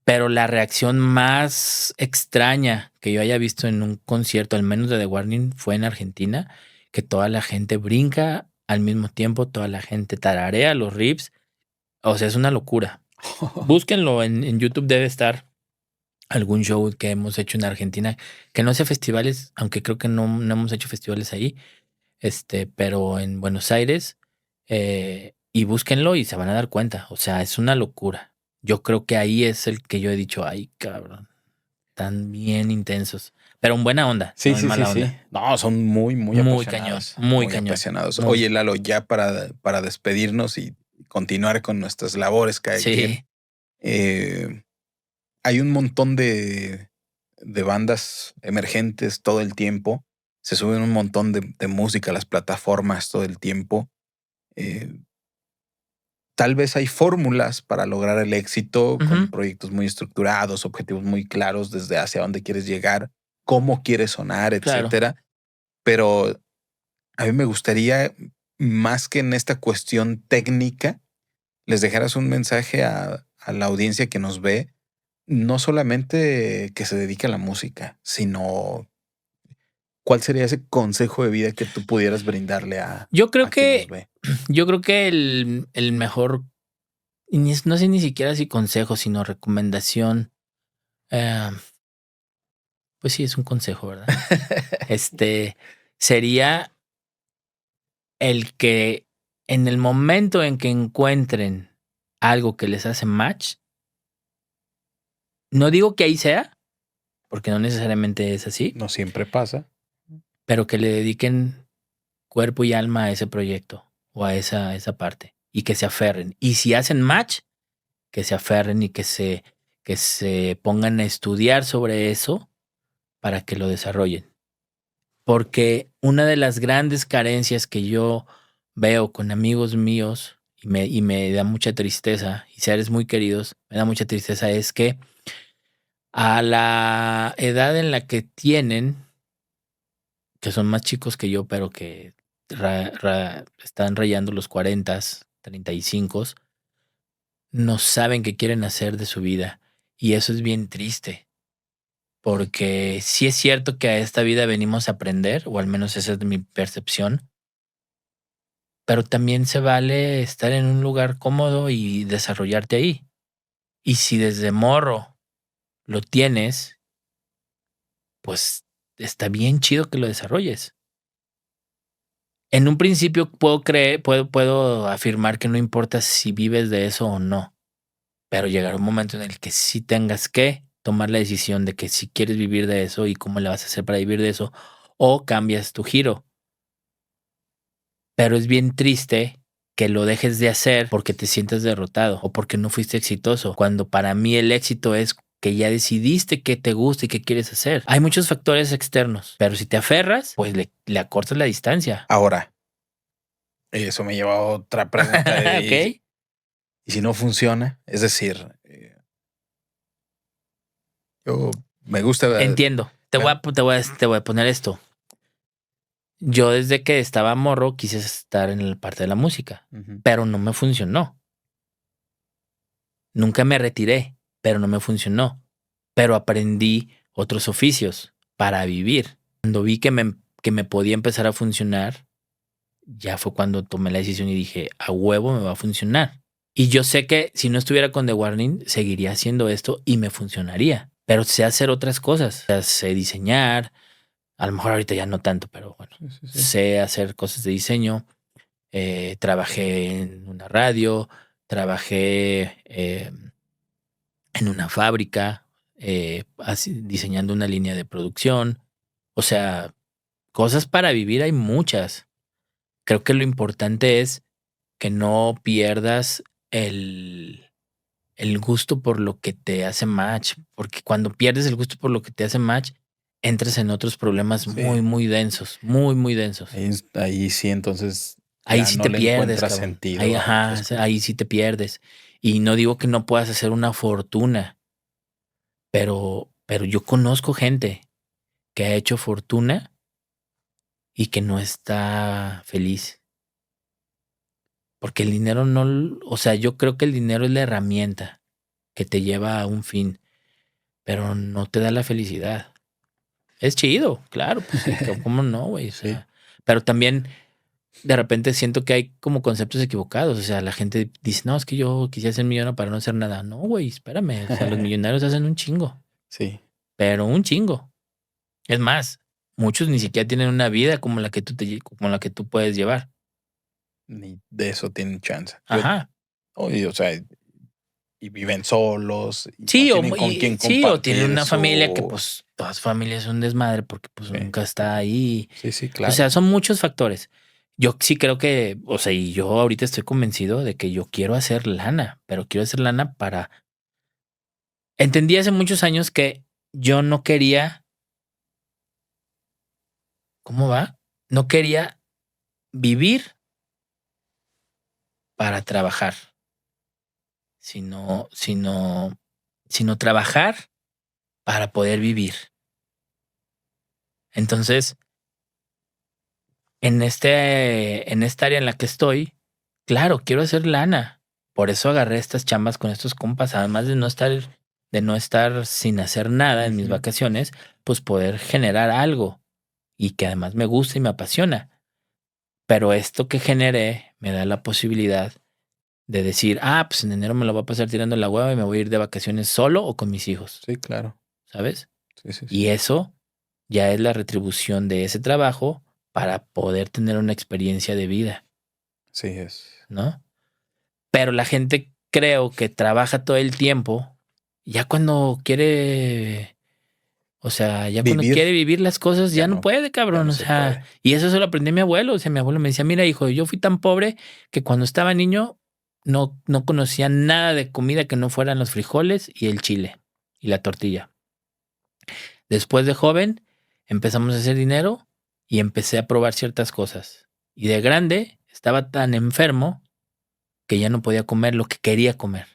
pero la reacción más extraña que yo haya visto en un concierto, al menos de The Warning, fue en Argentina, que toda la gente brinca al mismo tiempo, toda la gente tararea los riffs, o sea, es una locura. Búsquenlo en YouTube, debe estar algún show que hemos hecho en Argentina, que no sea festivales, aunque creo que no hemos hecho festivales ahí, pero en Buenos Aires, y búsquenlo y se van a dar cuenta. O sea, es una locura. Yo creo que ahí es el que yo he dicho, ay, cabrón, tan bien intensos, pero en buena onda, Sí, no en sí, sí, mala sí. onda. No, son muy, muy Muy cañón, apasionados. muy Muy cañón, apasionados. muy. Oye, Lalo, ya para despedirnos y continuar con nuestras labores cada quien, Sí, eh, hay un montón de bandas emergentes todo el tiempo. Se suben un montón de música a las plataformas todo el tiempo. Eh, Tal vez hay fórmulas para lograr el éxito con ujú, proyectos muy estructurados, objetivos muy claros desde hacia dónde quieres llegar, cómo quieres sonar, claro. etcétera. Pero a mí me gustaría, más que en esta cuestión técnica, les dejaras un mensaje a la audiencia que nos ve, no solamente que se dedique a la música, sino cuál sería ese consejo de vida que tú pudieras brindarle Yo creo a quien nos que, ve. yo creo que el mejor, no sé ni siquiera si consejo, sino recomendación, eh, pues sí, es un consejo, ¿verdad? Este sería el que en el momento en que encuentren algo que les hace match, no digo que ahí sea, porque no necesariamente es así, No siempre pasa. pero que le dediquen cuerpo y alma a ese proyecto o a esa parte y que se aferren. Y si hacen match, que se aferren y que se pongan a estudiar sobre eso para que lo desarrollen. Porque una de las grandes carencias que yo veo con amigos míos y me da mucha tristeza, y seres muy queridos, me da mucha tristeza, es que a la edad en la que tienen, que son más chicos que yo, pero que están rayando los 40, 35, no saben qué quieren hacer de su vida. Y eso es bien triste, porque sí es cierto que a esta vida venimos a aprender, o al menos esa es mi percepción, pero también se vale estar en un lugar cómodo y desarrollarte ahí. Y si desde morro lo tienes, pues está bien chido que lo desarrolles. En un principio puedo afirmar que no importa si vives de eso o no, pero llegará un momento en el que sí tengas que tomar la decisión de que si quieres vivir de eso y cómo le vas a hacer para vivir de eso, o cambias tu giro. Pero es bien triste que lo dejes de hacer porque te sientes derrotado o porque no fuiste exitoso, cuando para mí el éxito es que ya decidiste qué te gusta y qué quieres hacer. Hay muchos factores externos, pero si te aferras, pues le acortas la distancia. Ahora, eso me lleva a otra pregunta. ¿Ok? ¿Y si no funciona? Es decir, yo me gusta. Entiendo. Te voy a poner esto. Yo desde que estaba morro quise estar en la parte de la música, pero no me funcionó. Nunca me retiré, pero no me funcionó. Pero aprendí otros oficios para vivir. Cuando vi que me podía empezar a funcionar, ya fue cuando tomé la decisión y dije, a huevo me va a funcionar. Y yo sé que si no estuviera con The Warning, seguiría haciendo esto y me funcionaría. Pero sé hacer otras cosas. O sea, sé diseñar. A lo mejor ahorita ya no tanto, pero bueno. Sí. Sé hacer cosas de diseño. Trabajé en una radio. Trabajé en una fábrica. Diseñando una línea de producción. O sea, cosas para vivir hay muchas. Creo que lo importante es que no pierdas el gusto por lo que te hace match, porque cuando pierdes el gusto por lo que te hace match, entras en otros problemas muy, muy densos, muy, muy densos. Ahí sí, entonces Ahí ya sí no te le pierdes, encuentras cabrón. sentido. Ahí, ajá, ahí sí te pierdes. Y no digo que no puedas hacer una fortuna, pero yo conozco gente que ha hecho fortuna y que no está feliz. Porque el dinero no, o sea, yo creo que el dinero es la herramienta que te lleva a un fin, pero no te da la felicidad. Es chido, claro, pues sí, ¿cómo no, güey? O sea, pero también de repente siento que hay como conceptos equivocados. O sea, la gente dice, no, es que yo quisiera ser millonario para no hacer nada. No, güey, espérame. O sea, los millonarios hacen un chingo. Sí. Pero un chingo. Es más, muchos ni siquiera tienen una vida como la que tú puedes llevar. Ni de eso tienen chance. Ajá. O sea, y viven solos, y Sí, no tienen con quién sí, o tienen compartir una familia que pues todas familias son desmadre porque pues nunca está ahí. Sí, claro. O sea, son muchos factores. Yo sí creo que, o sea, y yo ahorita estoy convencido de que yo quiero hacer lana, pero quiero hacer lana para... Entendí hace muchos años que yo no quería... ¿Cómo va? No quería vivir para trabajar, sino trabajar para poder vivir. Entonces, en esta área en la que estoy, claro, quiero hacer lana. Por eso agarré estas chambas con estos compas, además de no estar sin hacer nada en mis vacaciones, pues poder generar algo y que además me gusta y me apasiona. Pero esto que generé me da la posibilidad de decir, pues en enero me lo voy a pasar tirando la hueva y me voy a ir de vacaciones solo o con mis hijos. Sí, claro. ¿Sabes? Sí. Y eso ya es la retribución de ese trabajo para poder tener una experiencia de vida. Sí es. ¿No? Pero la gente creo que trabaja todo el tiempo, ya cuando quiere, o sea, ya cuando quiere vivir las cosas, ya no puede, cabrón. O sea, y eso se lo aprendí a mi abuelo. O sea, mi abuelo me decía, mira, hijo, yo fui tan pobre que cuando estaba niño no conocía nada de comida que no fueran los frijoles y el chile y la tortilla. Después de joven, empezamos a hacer dinero y empecé a probar ciertas cosas. Y de grande, estaba tan enfermo que ya no podía comer lo que quería comer.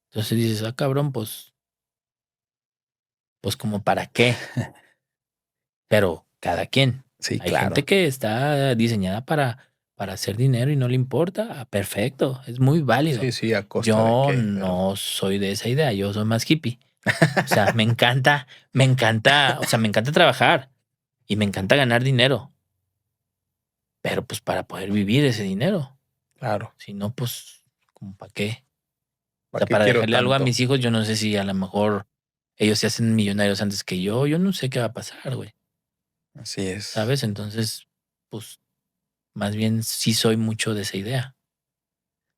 Entonces dices, cabrón, pues como para qué. Pero cada quien. Sí, Hay gente claro. que está diseñada para hacer dinero y no le importa. Perfecto, es muy válido. Sí, ¿a costa de Yo qué? Pero no soy de esa idea, yo soy más hippie. O sea, me encanta, o sea, me encanta trabajar y me encanta ganar dinero, pero pues para poder vivir ese dinero. claro, Si no, pues, ¿como para qué? O ¿para sea, qué para quiero dejarle algo a tanto? mis hijos, yo no sé si a lo mejor ellos se hacen millonarios antes que yo no sé qué va a pasar, güey, Así es. ¿sabes? Entonces, pues, más bien sí soy mucho de esa idea,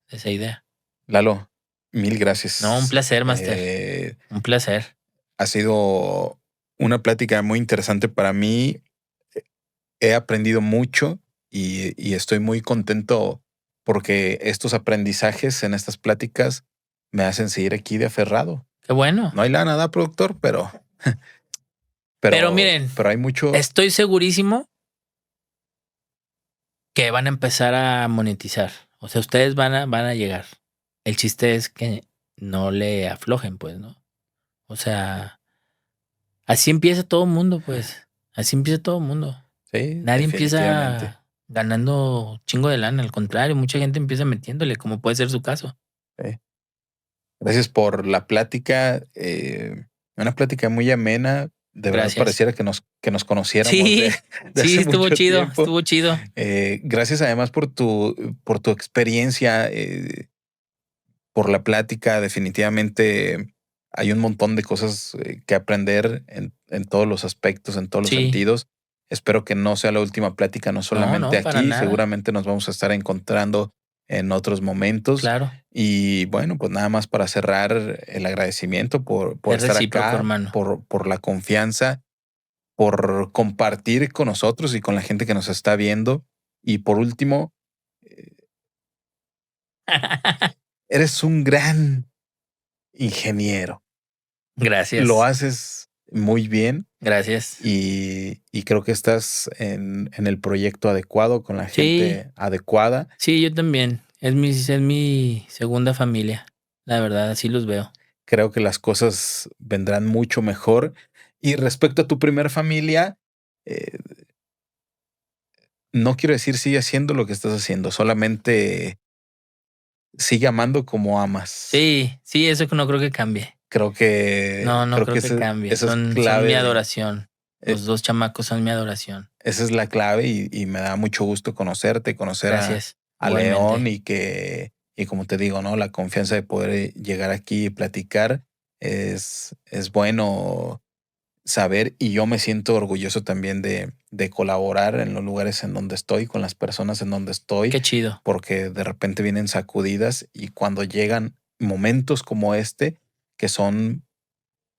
de esa idea. Lalo, mil No, un gracias. placer, Master, un placer. Ha sido una plática muy interesante para mí. He aprendido mucho y estoy muy contento porque estos aprendizajes en estas pláticas me hacen seguir aquí de aferrado. Qué bueno. No hay nada, productor, Pero miren, pero hay mucho. estoy segurísimo que van a empezar a monetizar. O sea, ustedes van a llegar. El chiste es que no le aflojen, pues, ¿no? O sea, así empieza todo el mundo, pues. Así empieza todo el mundo. Sí, Nadie definitivamente. empieza ganando chingo de lana, al contrario, mucha gente empieza metiéndole, como puede ser su caso. Sí. Gracias por la plática. Una plática muy amena. De verdad Gracias. pareciera que nos conociéramos Sí, de sí, hace estuvo mucho chido, tiempo. estuvo chido. Gracias además por tu experiencia, por la plática. Definitivamente hay un montón de cosas que aprender en todos los aspectos, en todos los Sí, sentidos. Espero que no sea la última plática, no no, solamente no, para aquí. nada. Seguramente nos vamos a estar encontrando en otros momentos. Claro, Y bueno, pues nada más para cerrar, el agradecimiento por es estar recíproco, acá, hermano. por la confianza, por compartir con nosotros y con la gente que nos está viendo. Y por último, eh, eres un gran ingeniero. Lo Gracias, haces muy bien gracias. y creo que estás en el proyecto adecuado, con la Sí, gente adecuada. sí, yo también. Es mi segunda familia. La verdad, así los veo. Creo que las cosas vendrán mucho mejor. Y respecto a tu primer familia, eh, no quiero decir sigue haciendo lo que estás haciendo, solamente sigue amando como amas. Sí, sí, eso que no creo que cambie. No, no Creo que creo que cambie. esa es Son mi clave de, adoración. eh, Los dos chamacos son mi adoración. esa es la clave y me da mucho gusto conocerte, conocer Gracias. a León Igualmente. y como te digo, ¿no? La confianza de poder llegar aquí y platicar es bueno saber y yo me siento orgulloso también de colaborar en los lugares en donde estoy, con las personas en donde estoy, Qué chido. porque de repente vienen sacudidas y cuando llegan momentos como este, que son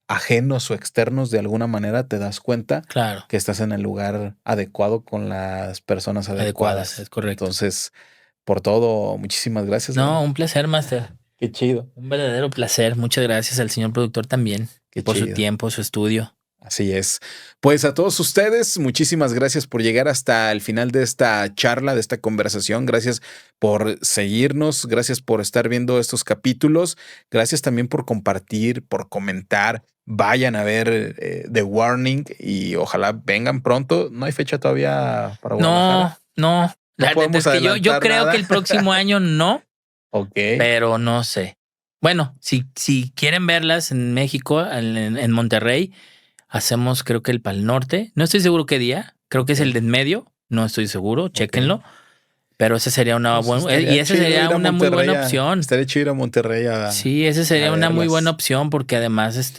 ajenos o externos de alguna manera, te das cuenta Claro. que estás en el lugar adecuado con las personas Adecuadas, adecuadas. es correcto. Entonces, por todo, muchísimas gracias, No, Lalo. un placer, Master. Qué chido, Un verdadero placer. Muchas gracias al señor productor también qué por su chido. tiempo, su estudio. Así es. Pues a todos ustedes, muchísimas gracias por llegar hasta el final de esta charla, de esta conversación. Gracias por seguirnos, gracias por estar viendo estos capítulos, gracias también por compartir, por comentar. Vayan a ver The Warning y ojalá vengan pronto. No hay fecha todavía para No, Guadalajara. no. No La neta podemos es que yo adelantar creo que nada. el próximo año no, Ok. pero no sé. Bueno, si quieren verlas en México, en Monterrey, hacemos creo que el Pal Norte. No estoy seguro qué día. Creo que es el Ok. de en medio. No estoy seguro. Ok. Chéquenlo. Pero ese sería una Pues buena. Y estaría esa chido sería ir a una muy buena Monterrey opción. estaría chido ir a Monterrey Sí, esa a sería una muy buena verlas. opción porque además,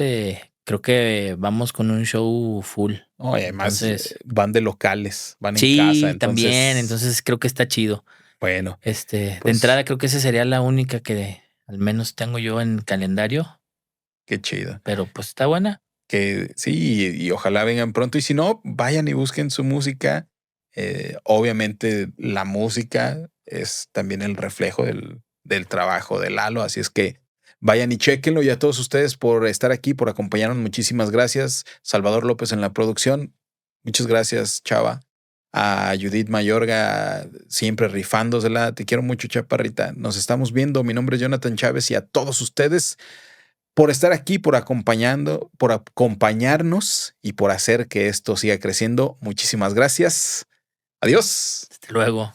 creo que vamos con un show full. No, y además Entonces, van de locales, van en casa, sí, también. entonces, Entonces creo que está chido. bueno, De pues entrada creo que esa sería la única que al menos tengo yo en calendario, qué chido. pero pues está buena. Que sí, y ojalá vengan pronto. Y si no, vayan y busquen su música. Obviamente la música es también el reflejo del trabajo de Lalo, así es que vayan y chequenlo. Y a todos ustedes por estar aquí, por acompañarnos, muchísimas gracias. Salvador López en la producción. Muchas gracias, Chava. a Judith Mayorga, siempre rifándosela. Te quiero mucho, chaparrita. Nos estamos viendo. Mi nombre es Jonathan Chávez y a todos ustedes por estar aquí, por acompañarnos y por hacer que esto siga creciendo. Muchísimas gracias. Adiós. Hasta luego.